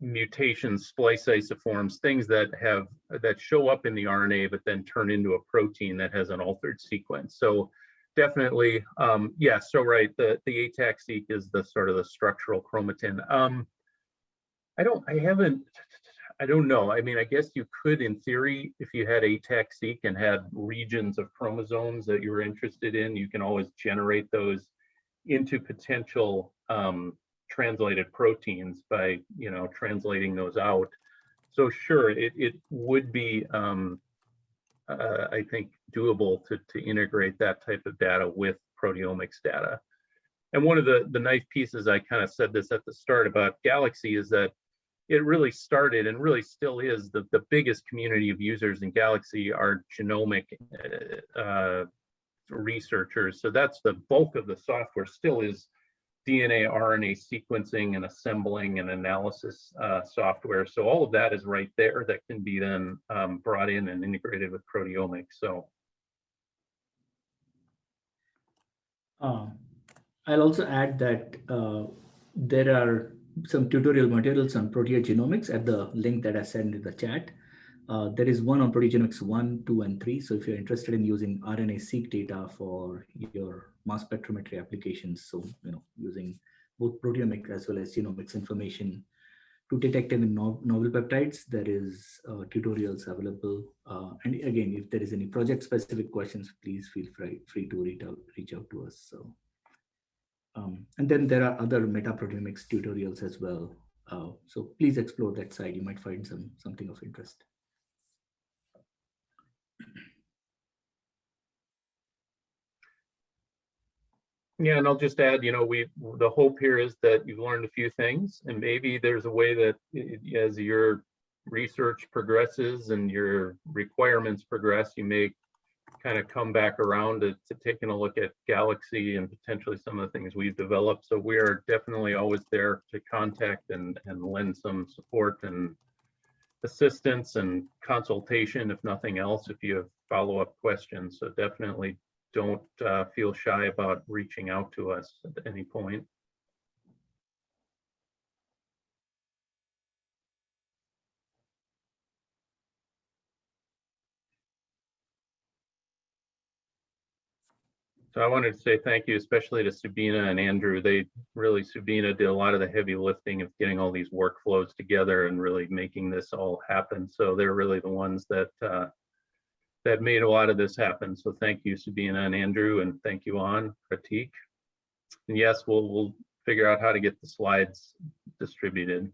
mutations, splice isoforms, things that show up in the RNA but then turn into a protein that has an altered sequence. So definitely, yeah, so right, the ATAC-seq is the sort of the structural chromatin. I don't know. I mean, I guess you could, in theory, if you had ATAC-seq and had regions of chromosomes that you were interested in, you can always generate those into potential translated proteins by translating those out. So sure, it would be I think doable to integrate that type of data with proteomics data. And one of the nice pieces, I kind of said this at the start about Galaxy, is that it really started and really still is the biggest community of users in Galaxy are genomic researchers. So that's the bulk of the software still is DNA, RNA sequencing and assembling and analysis software. So all of that is right there that can be then brought in and integrated with proteomics. So I'll also add that there are some tutorial materials on proteogenomics at the link that I sent in the chat. There is one on proteogenomics 1, 2, and 3. So if you're interested in using RNA-seq data for your mass spectrometry applications, so using both proteomic as well as genomics information to detect even novel peptides, there is tutorials available. And again, if there is any project-specific questions, please feel free to reach out to us. So, and then there are other metaproteomics tutorials as well. So please explore that site. You might find something of interest. yeah, and I'll just add, the hope here is that you've learned a few things, and maybe there's a way that as your research progresses and your requirements progress, you may kind of come back around to taking a look at Galaxy and potentially some of the things we've developed. So we are definitely always there to contact and lend some support and assistance and consultation, if nothing else, if you have follow-up questions. So definitely don't feel shy about reaching out to us at any point. So I wanted to say thank you, especially to Sabina and Andrew. Sabina did a lot of the heavy lifting of getting all these workflows together and really making this all happen. So they're really the ones that that made a lot of this happen. So thank you, Sabina and Andrew, and thank you, Pratik. And yes, we'll figure out how to get the slides distributed.